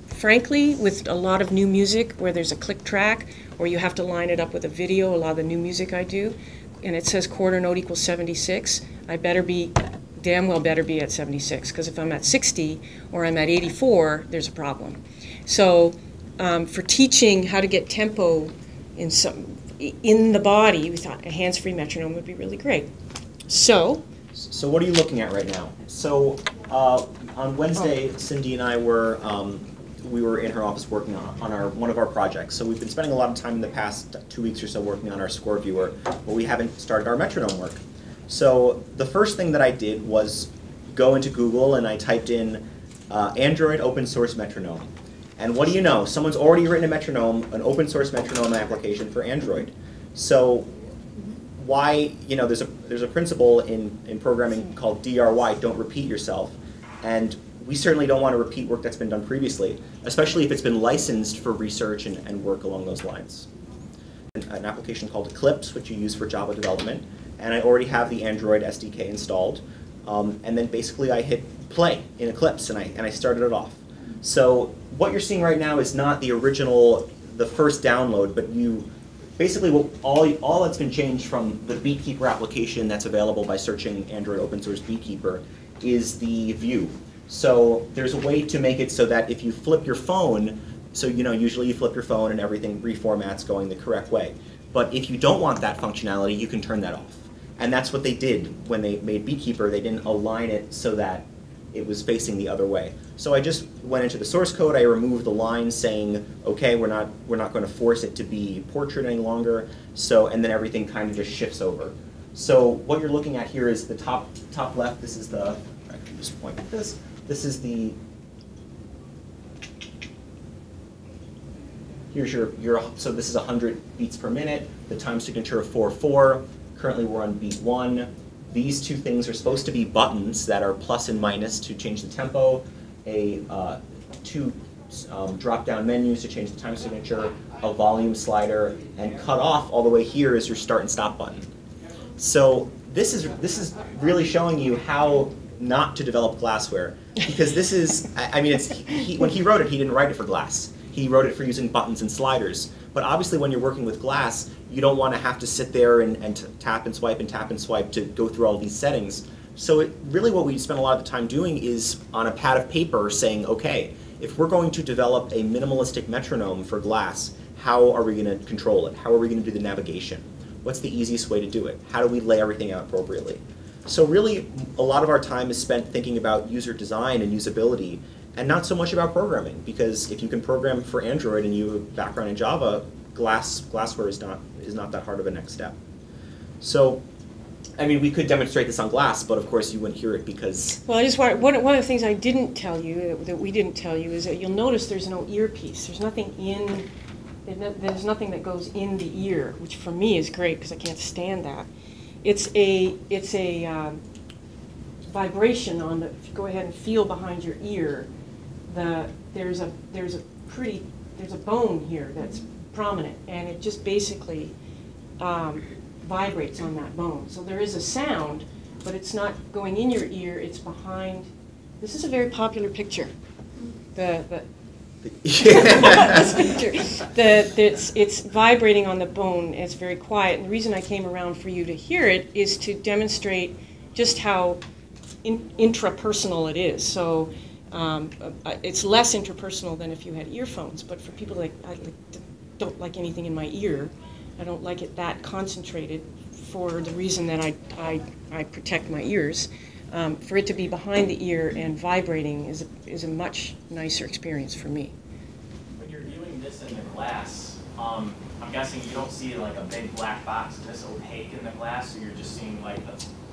frankly, with a lot of new music where there's a click track, or you have to line it up with a video, a lot of the new music I do, and it says quarter note equals 76, I damn well better be at 76, because if I'm at 60 or I'm at 84, there's a problem. So for teaching how to get tempo in the body, we thought a hands-free metronome would be really great. So what are you looking at right now? So on Wednesday, Cindy and I were we were in her office working on one of our projects. So we've been spending a lot of time in the past 2 weeks or so working on our score viewer, but we haven't started our metronome work. So the first thing that I did was go into Google and I typed in Android open source metronome. And what do you know? Someone's already written a metronome, an open source metronome application for Android. So why, there's a principle in programming called DRY, don't repeat yourself. And we certainly don't want to repeat work that's been done previously, especially if it's been licensed for research and work along those lines. An application called Eclipse, which you use for Java development, and I already have the Android SDK installed. And then basically I hit play in Eclipse and I started it off. So what you're seeing right now is not the original, the first download, but basically all that's been changed from the Beatkeeper application that's available by searching Android open source Beatkeeper is the view. So there's a way to make it so that if you flip your phone, so usually you flip your phone and everything reformats going the correct way. But if you don't want that functionality, you can turn that off. And that's what they did when they made Beatkeeper. They didn't align it so that it was facing the other way. So I just went into the source code, I removed the line saying, okay, we're not going to force it to be portrait any longer. So, and then everything kind of just shifts over. So what you're looking at here is the top left, this is the, I can just point at this. This is the, here's so this is 100 beats per minute, the time signature of 4/4. Currently we're on beat 1. These two things are supposed to be buttons that are plus and minus to change the tempo, two drop-down menus to change the time signature, a volume slider, and cut off all the way here is your start and stop button. So this is really showing you how not to develop glassware, because this is, I mean, when he wrote it, he didn't write it for glass. He wrote it for using buttons and sliders. But obviously when you're working with glass, you don't want to have to sit there and tap and swipe to go through all these settings. So really what we spend a lot of the time doing is on a pad of paper saying, okay, if we're going to develop a minimalistic metronome for glass, how are we going to control it? How are we going to do the navigation? What's the easiest way to do it? How do we lay everything out appropriately? So really, a lot of our time is spent thinking about user design and usability, and not so much about programming, because if you can program for Android and you have a background in Java, glassware is not that hard of a next step. So, I mean, we could demonstrate this on glass, but of course you wouldn't hear it because... Well, I just want, one of the things I didn't tell you, that we didn't tell you, is that you'll notice there's no earpiece. There's nothing that goes in the ear, which for me is great because I can't stand that. It's a vibration on the, if you go ahead and feel behind your ear, there's a bone here that's prominent, and it just basically vibrates on that bone. So there is a sound, but it's not going in your ear, it's behind. This is a very popular picture. This picture. It's vibrating on the bone, it's very quiet, and the reason I came around for you to hear it is to demonstrate just how intrapersonal it is. So it's less interpersonal than if you had earphones, but for people that don't like anything in my ear, I don't like it that concentrated for the reason that I protect my ears. For it to be behind the ear and vibrating is a much nicer experience for me. When you're viewing this in the glass, I'm guessing you don't see like a big black box that's opaque in the glass, so you're just seeing like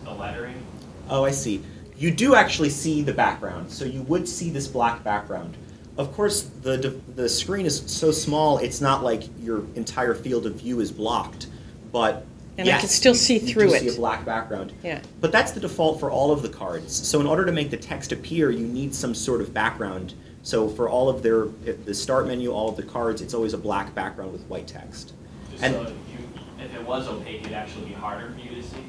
the lettering? Oh, I see. You do actually see the background, so you would see this black background. Of course, the screen is so small, it's not like your entire field of view is blocked, but and yes, I can still see through you it. See a black background. Yeah. But that's the default for all of the cards. So in order to make the text appear, you need some sort of background. So for all of the start menu, all of the cards, it's always a black background with white text. Just and so if it was opaque, it'd actually be harder for you to see?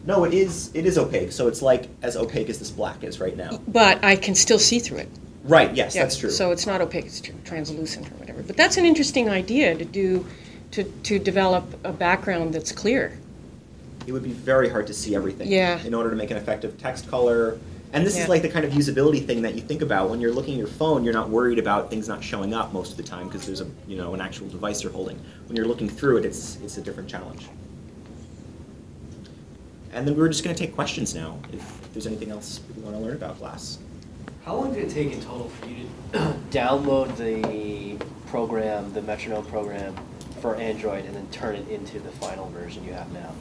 No, it is opaque. So it's like as opaque as this black is right now. But I can still see through it. Right, yes, yeah, that's true. So it's not opaque, it's translucent or whatever. But that's an interesting idea to do, to develop a background that's clear. It would be very hard to see everything. Yeah. In order to make an effective text color, And this Yeah. is like the kind of usability thing that you think about when you're looking at your phone. You're not worried about things not showing up most of the time because there's an actual device you're holding. When you're looking through it, it's a different challenge. And then we're just going to take questions now. If there's anything else people want to learn about Glass. How long did it take in total for you to download the program, the metronome program, for Android, and then turn it into the final version you have now?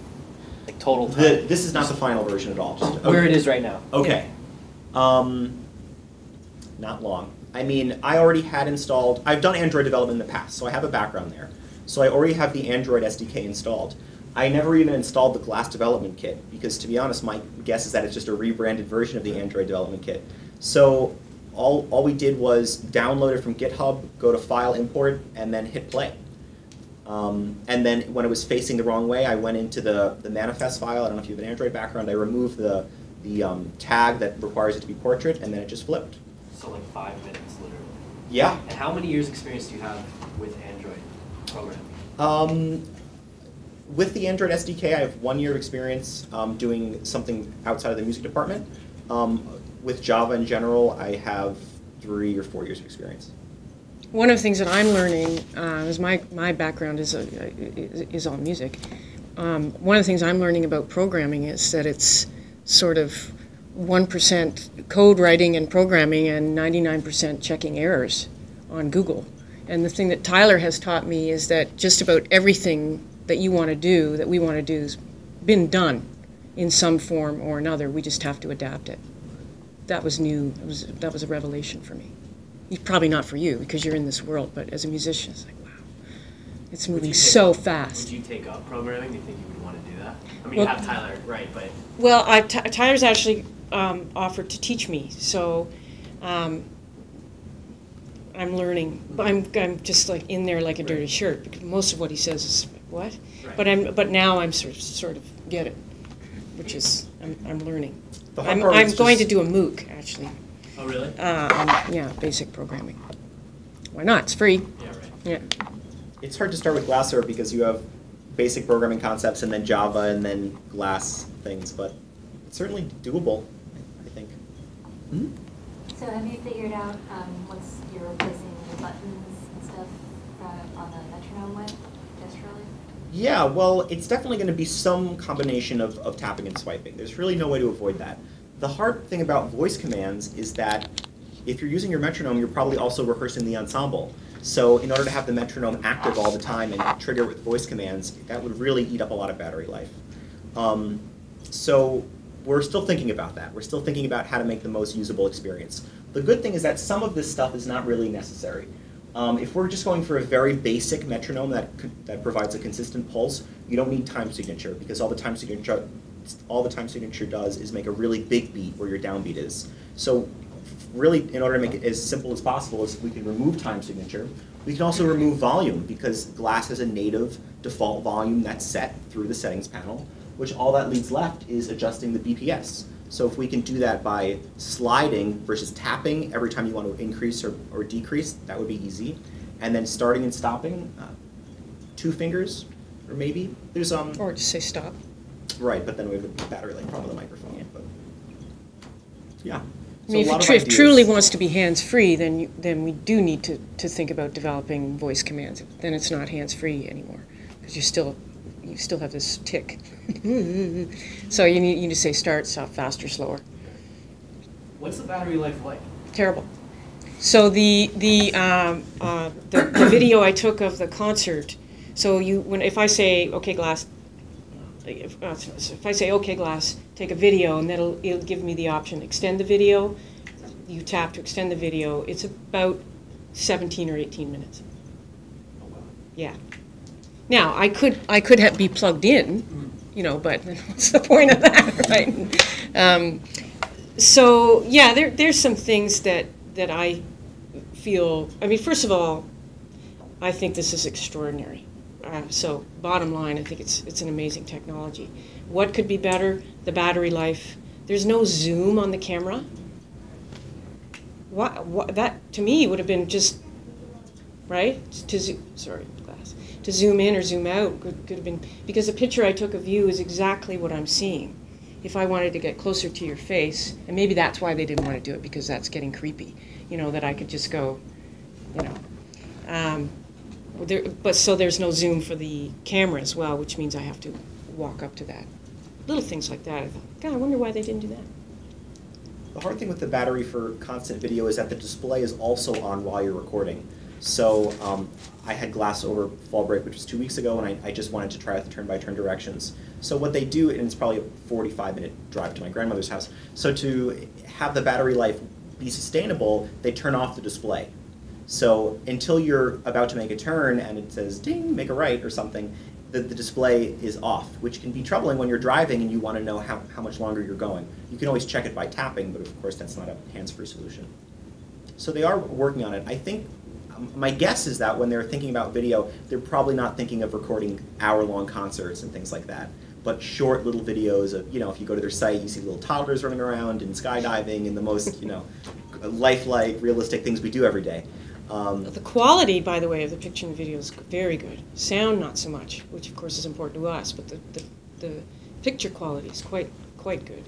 Like total time. This is not the final version at all. Just, Where it is right now. Okay. Not long. I mean, I already had installed, I've done Android development in the past, so I have a background there. So I already have the Android SDK installed. I never even installed the Glass development kit because, to be honest, my guess is that it's just a rebranded version of the Android development kit. So all we did was download it from GitHub, go to File, Import, and then hit play. And then when it was facing the wrong way, I went into the manifest file. I don't know if you have an Android background. I removed the tag that requires it to be portrait, and then it just flipped. So like 5 minutes, literally. Yeah. And how many years experience do you have with Android programming? With the Android SDK, I have 1 year of experience doing something outside of the music department. With Java in general, I have 3 or 4 years of experience. One of the things that I'm learning, is my background is all music. One of the things I'm learning about programming is that it's sort of 1% code writing and programming and 99% checking errors on Google. And the thing that Tyler has taught me is that just about everything that you want to do, that we want to do, has been done in some form or another. We just have to adapt it. That was new. That was a revelation for me. Probably not for you because you're in this world, but as a musician, it's like, wow, it's moving so fast. Would you take up programming? Do you think you would want to do that? I mean, Well, you have Tyler, right? But well, Tyler's actually offered to teach me, so I'm learning. But I'm just like in there like a dirty shirt because most of what he says is what. Right. But now I'm sort of get it, which is I'm learning. The hard I'm part is going to just- do a MOOC actually. oh, really? Yeah, basic programming. Why not? It's free. Yeah, right. Yeah. It's hard to start with Glasser because you have basic programming concepts and then Java and then Glass things, but it's certainly doable, I think. Mm-hmm. So have you figured out once you're replacing the buttons and stuff on the metronome with gesturally? Yeah, well, it's definitely going to be some combination of tapping and swiping. There's really no way to avoid that. The hard thing about voice commands is that if you're using your metronome, you're probably also rehearsing the ensemble. So in order to have the metronome active all the time and trigger it with voice commands, that would really eat up a lot of battery life. So we're still thinking about that. We're still thinking about how to make the most usable experience. The good thing is that some of this stuff is not really necessary. If we're just going for a very basic metronome that provides a consistent pulse, you don't need time signature because all the time signature does is make a really big beat where your downbeat is. So really, in order to make it as simple as possible, is we can remove time signature. We can also remove volume because Glass has a native default volume that's set through the settings panel, which all that leaves left is adjusting the BPS. So if we can do that by sliding versus tapping every time you want to increase or decrease, that would be easy. And then starting and stopping, 2 fingers, or maybe. There's Or just say stop. Right, but then we have the battery life problem with the microphone. Yeah. But, yeah. I mean, if it truly wants to be hands-free, then we do need to think about developing voice commands. Then it's not hands-free anymore because you still have this tick. So you need to say start, stop, faster, slower. What's the battery life like? Terrible. So the video I took of the concert. So if I say okay, Glass. If I say okay, Glass, take a video, and it'll give me the option extend the video. You tap to extend the video. It's about 17 or 18 minutes. Oh, wow. Yeah. Now I could be plugged in, but what's the point of that, right? So yeah, there's some things that I feel. I mean, first of all, I think this is extraordinary. So bottom line, I think it's an amazing technology. What could be better? The battery life. There's no zoom on the camera. What that to me would have been just right to zoom in or zoom out could have been, because the picture I took of you is exactly what I'm seeing. if I wanted to get closer to your face, and maybe that's why they didn't want to do it, because that's getting creepy, you know, that I could just go, you know. But so there's no zoom for the camera as well, which means I have to walk up to that. Little things like that. I thought, God, I wonder why they didn't do that. The hard thing with the battery for constant video is that the display is also on while you're recording. So I had glass over fall break, which was 2 weeks ago, and I just wanted to try out the turn-by-turn directions. So what they do, and it's probably a 45-minute drive to my grandmother's house, so to have the battery life be sustainable, they turn off the display. So until you're about to make a turn and it says, ding, make a right or something, the display is off, which can be troubling when you're driving and you want to know how much longer you're going. You can always check it by tapping, but of course that's not a hands-free solution. So they are working on it. I think, my guess is that when they're thinking about video, they're probably not thinking of recording hour-long concerts and things like that, but short little videos of, you know, if you go to their site, you see little toddlers running around and skydiving and the most, you know, lifelike, realistic things we do every day. The quality, by the way, of the picture and video is very good. Sound, not so much, which of course is important to us, but the picture quality is quite good.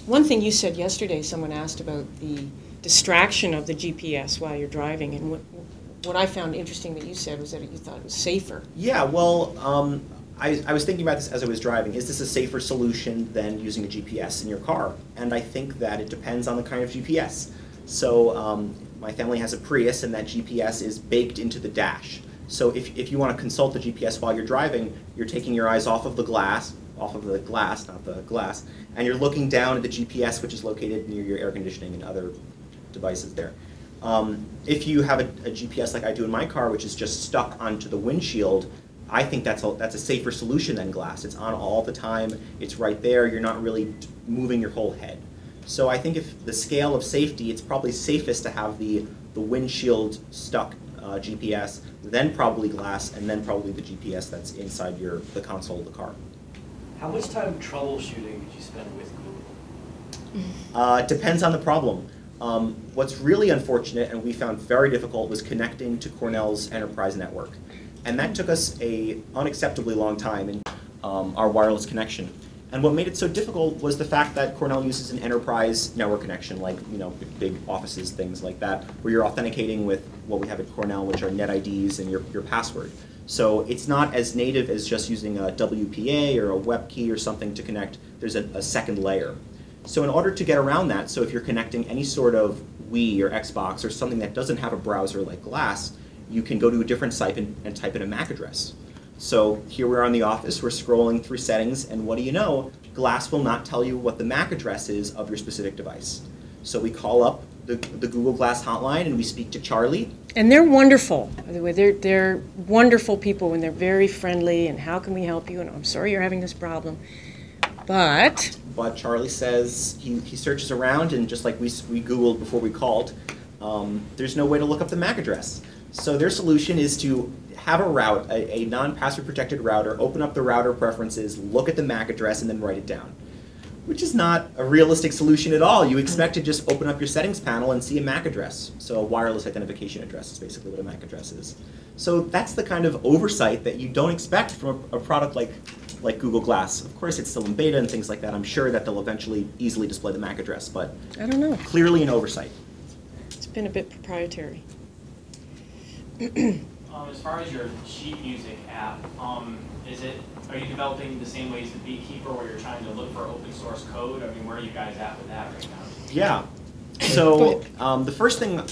One thing you said yesterday, someone asked about the distraction of the GPS while you're driving, and what I found interesting that you said was that you thought it was safer. Yeah, well, I was thinking about this as I was driving. Is this a safer solution than using a GPS in your car? And I think that it depends on the kind of GPS. So my family has a Prius, and that GPS is baked into the dash. So if you want to consult the GPS while you're driving, you're taking your eyes off of the glass, not the glass, and you're looking down at the GPS, which is located near your air conditioning and other devices there. If you have a GPS like I do in my car, which is just stuck onto the windshield, I think that's a safer solution than glass. It's on all the time, it's right there, you're not really moving your whole head. So I think if the scale of safety, it's probably safest to have the windshield stuck GPS, then probably glass, and then probably the GPS that's inside the console of the car. How much time troubleshooting did you spend with Google? Depends on the problem. What's really unfortunate, and we found very difficult, was connecting to Cornell's enterprise network. And that took us an unacceptably long time in our wireless connection. And what made it so difficult was the fact that Cornell uses an enterprise network connection, like, you know, big offices, things like that, where you're authenticating with what we have at Cornell, which are net IDs and your password. So it's not as native as just using a WPA or a web key or something to connect. There's a second layer. So in order to get around that, so if you're connecting any sort of Wii or Xbox or something that doesn't have a browser like Glass, you can go to a different site and type in a MAC address. So here we're on the office, we're scrolling through settings, and what do you know? Glass will not tell you what the MAC address is of your specific device. So we call up the Google Glass hotline and we speak to Charlie. And they're wonderful, by the way. They're wonderful people, and they're very friendly, and how can we help you? And I'm sorry you're having this problem. But Charlie says he searches around, and just like we Googled before we called, there's no way to look up the MAC address. So their solution is to have a non-password protected router, open up the router preferences, look at the MAC address, and then write it down, which is not a realistic solution at all. You expect to just open up your settings panel and see a MAC address. So a wireless identification address is basically what a MAC address is. So that's the kind of oversight that you don't expect from a product like Google Glass. Of course, it's still in beta and things like that. I'm sure that they'll eventually easily display the MAC address, but I don't know. Clearly an oversight. It's been a bit proprietary. As far as your sheet music app, are you developing the same way as the Beekeeper, where you're trying to look for open source code? I mean, where are you guys at with that right now? Yeah. So the first thing,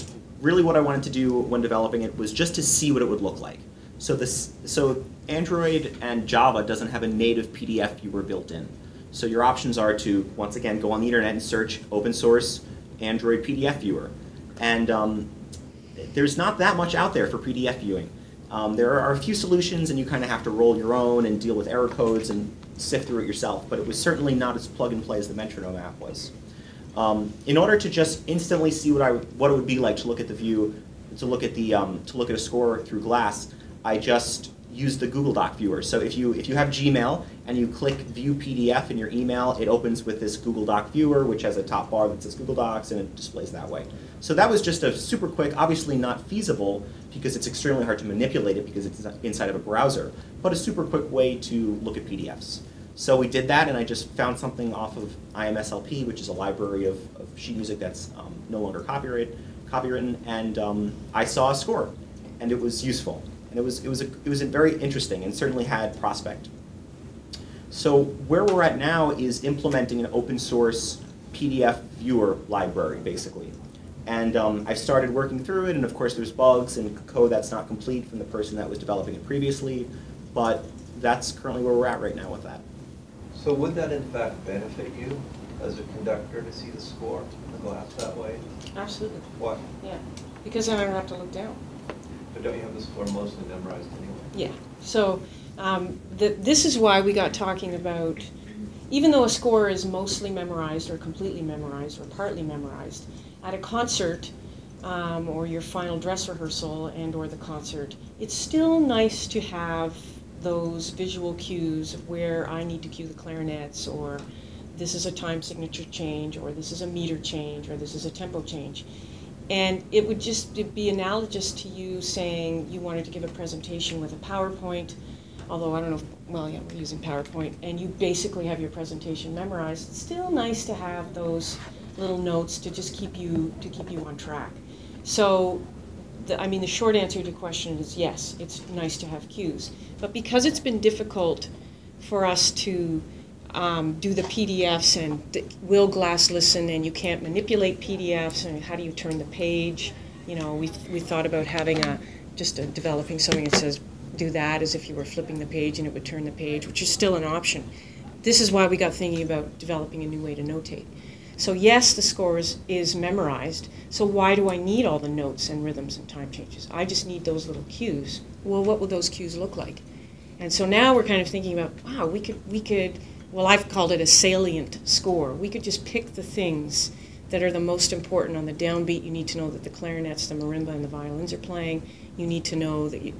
really what I wanted to do when developing it was just to see what it would look like. So Android and Java doesn't have a native PDF viewer built in. So your options are to, once again, go on the internet and search open source Android PDF viewer. And there's not that much out there for PDF viewing. There are a few solutions, and you kind of have to roll your own and deal with error codes and sift through it yourself, but it was certainly not as plug and play as the Metronome app was. In order to just instantly see what it would be like to look at the view, to look at a score through Glass, I just used the Google Doc viewer. So if you have Gmail and you click View PDF in your email, it opens with this Google Doc viewer, which has a top bar that says Google Docs, and it displays that way. So that was just a super quick, obviously not feasible because it's extremely hard to manipulate it because it's inside of a browser, but a super quick way to look at PDFs. So we did that, and I just found something off of IMSLP, which is a library of sheet music that's no longer copywritten, and I saw a score, and it was useful, and it was very interesting, and certainly had prospect. So where we're at now is implementing an open source PDF viewer library, basically. And I've started working through it, and of course there's bugs and code that's not complete from the person that was developing it previously, but that's currently where we're at right now with that. So would that in fact benefit you as a conductor to see the score in the glass that way? Absolutely. Why? Yeah, because then I don't have to look down. But don't you have the score mostly memorized anyway? Yeah, so this is why we got talking about, even though a score is mostly memorized or completely memorized or partly memorized, at a concert or your final dress rehearsal and or the concert, it's still nice to have those visual cues of where I need to cue the clarinets, or this is a time signature change, or this is a meter change, or this is a tempo change. And it would just be analogous to you saying you wanted to give a presentation with a PowerPoint, although I don't know if, well, yeah, we're using PowerPoint, and you basically have your presentation memorized. It's still nice to have those little notes to just keep you on track. So, I mean, the short answer to your question is yes, it's nice to have cues. But because it's been difficult for us to do the PDFs and will glass listen, and you can't manipulate PDFs, and how do you turn the page? You know, we thought about having developing something that says do that as if you were flipping the page and it would turn the page, which is still an option. This is why we got thinking about developing a new way to notate. So yes, the score is memorized, so why do I need all the notes and rhythms and time changes? I just need those little cues. Well, what would those cues look like? And so now we're kind of thinking about, wow, we could, well, I've called it a salient score. We could just pick the things that are the most important. On the downbeat, you need to know that the clarinets, the marimba, and the violins are playing. You need to know that you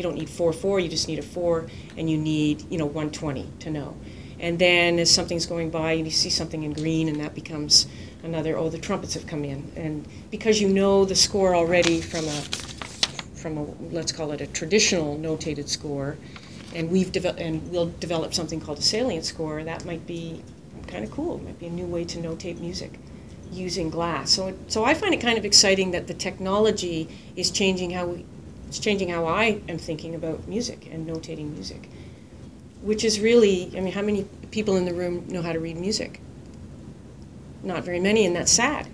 don't need 4/4, you just need a 4, and you need 120 to know. And then as something's going by, you see something in green, and that becomes another, oh, the trumpets have come in. And because you know the score already from a let's call it a traditional notated score, and we'll develop something called a salient score, that might be kind of cool. It might be a new way to notate music using glass. So I find it kind of exciting that the technology is changing how I am thinking about music and notating music. Which is really, I mean, how many people in the room know how to read music? Not very many, and that's sad.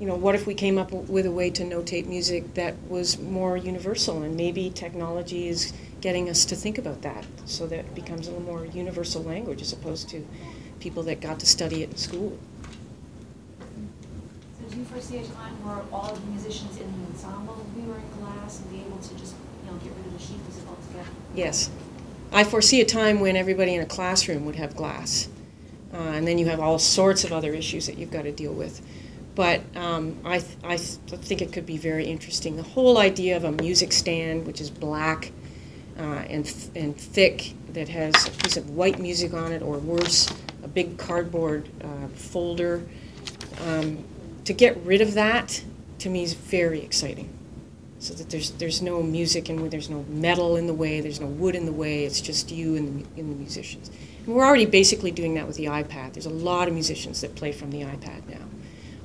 What if we came up with a way to notate music that was more universal, and maybe technology is getting us to think about that, so that it becomes a little more universal language as opposed to people that got to study it in school. So do you foresee a time where all of the musicians in the ensemble will be wearing glass and be able to just, get rid of the sheet music altogether? Yes. I foresee a time when everybody in a classroom would have glass. And then you have all sorts of other issues that you've got to deal with. But I think it could be very interesting. The whole idea of a music stand, which is black and thick, that has a piece of white music on it, or worse, a big cardboard folder. To get rid of that, to me, is very exciting. So that there's no music and there's no metal in the way, there's no wood in the way, it's just you and the musicians. And we're already basically doing that with the iPad. There's a lot of musicians that play from the iPad now.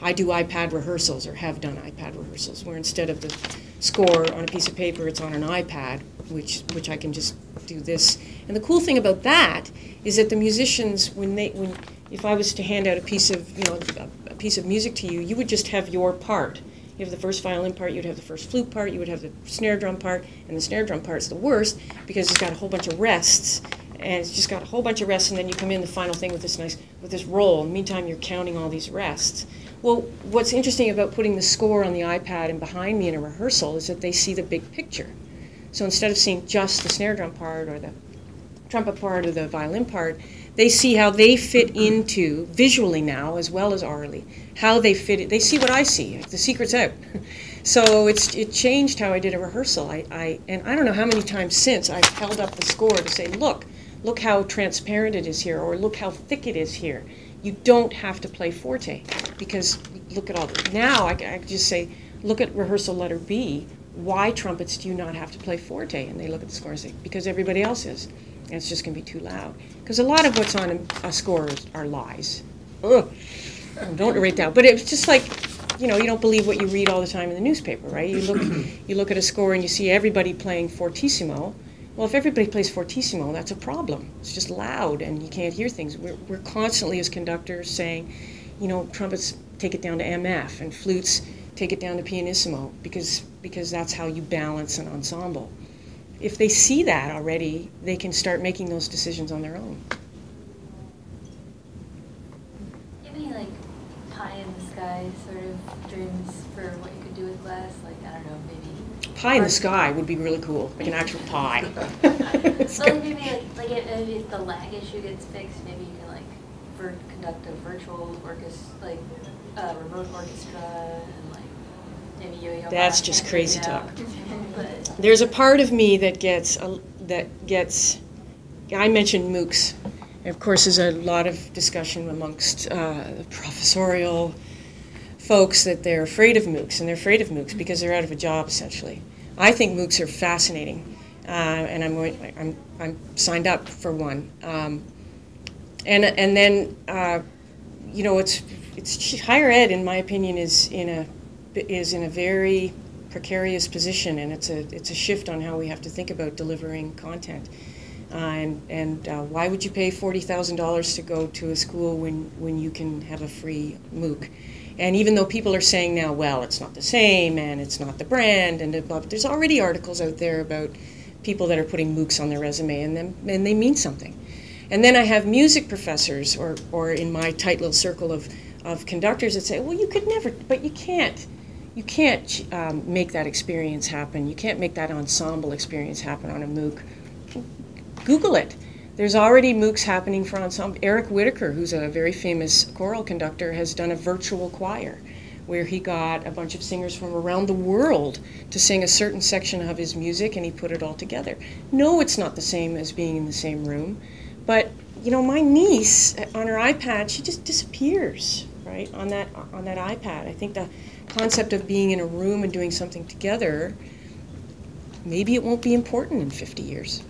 I do iPad rehearsals, or have done iPad rehearsals, where instead of the score on a piece of paper, it's on an iPad, which I can just do this. And the cool thing about that is that the musicians, if I was to hand out a piece of music to you, you would just have your part. You have the first violin part, you'd have the first flute part, you would have the snare drum part, and the snare drum part's the worst because it's got a whole bunch of rests, and it's just got a whole bunch of rests, and then you come in the final thing with this roll. In the meantime, you're counting all these rests. Well, what's interesting about putting the score on the iPad and behind me in a rehearsal is that they see the big picture. So instead of seeing just the snare drum part or the trumpet part or the violin part, they see how they fit into, visually now as well as orally, how they fit it. They see what I see. The secret's out. So it changed how I did a rehearsal. And I don't know how many times since I've held up the score to say, look how transparent it is here, or look how thick it is here. You don't have to play forte, because look at all this. Now I just say, look at rehearsal letter B. Why, trumpets, do you not have to play forte? And they look at the score and say, because everybody else is. and it's just going to be too loud. Because a lot of what's on a score are lies. Ugh. Don't rate that. But it's just like, you know, you don't believe what you read all the time in the newspaper, right? You look at a score and you see everybody playing fortissimo. Well, if everybody plays fortissimo, that's a problem. It's just loud and you can't hear things. We're constantly, as conductors, saying, you know, trumpets take it down to MF and flutes take it down to pianissimo because that's how you balance an ensemble. If they see that already, they can start making those decisions on their own. Do you have any, like, pie in the sky sort of dreams for what you could do with glass? Like, I don't know, maybe... Pie in the sky would be really cool, like an actual pie. Well, maybe, like if the lag issue gets fixed, maybe you can, like, conduct a virtual orchestra, like, remote orchestra, and, like, maybe yo-yo. That's just crazy talk. But There's a part of me that gets, I mentioned MOOCs. And of course, there's a lot of discussion amongst the professorial folks that they're afraid of MOOCs, and they're afraid of MOOCs because they're out of a job, essentially. I think MOOCs are fascinating, and I'm signed up for one. And then, you know, it's higher ed, in my opinion, is in a very precarious position, and it's a shift on how we have to think about delivering content. And why would you pay $40,000 to go to a school when you can have a free MOOC? And even though people are saying now, well, it's not the same and it's not the brand, and there's already articles out there about people that are putting MOOCs on their resume, and they mean something. And then I have music professors, or in my tight little circle of conductors that say, well, you could never, but you can't. You can't make that experience happen. You can't make that ensemble experience happen on a MOOC. Google it. There's already MOOCs happening for ensemble. Eric Whitaker, who's a very famous choral conductor, has done a virtual choir where he got a bunch of singers from around the world to sing a certain section of his music, and he put it all together. No, it's not the same as being in the same room, but you know, my niece on her iPad, she just disappears, right, on that iPad. I think the concept of being in a room and doing something together, maybe it won't be important in 50 years.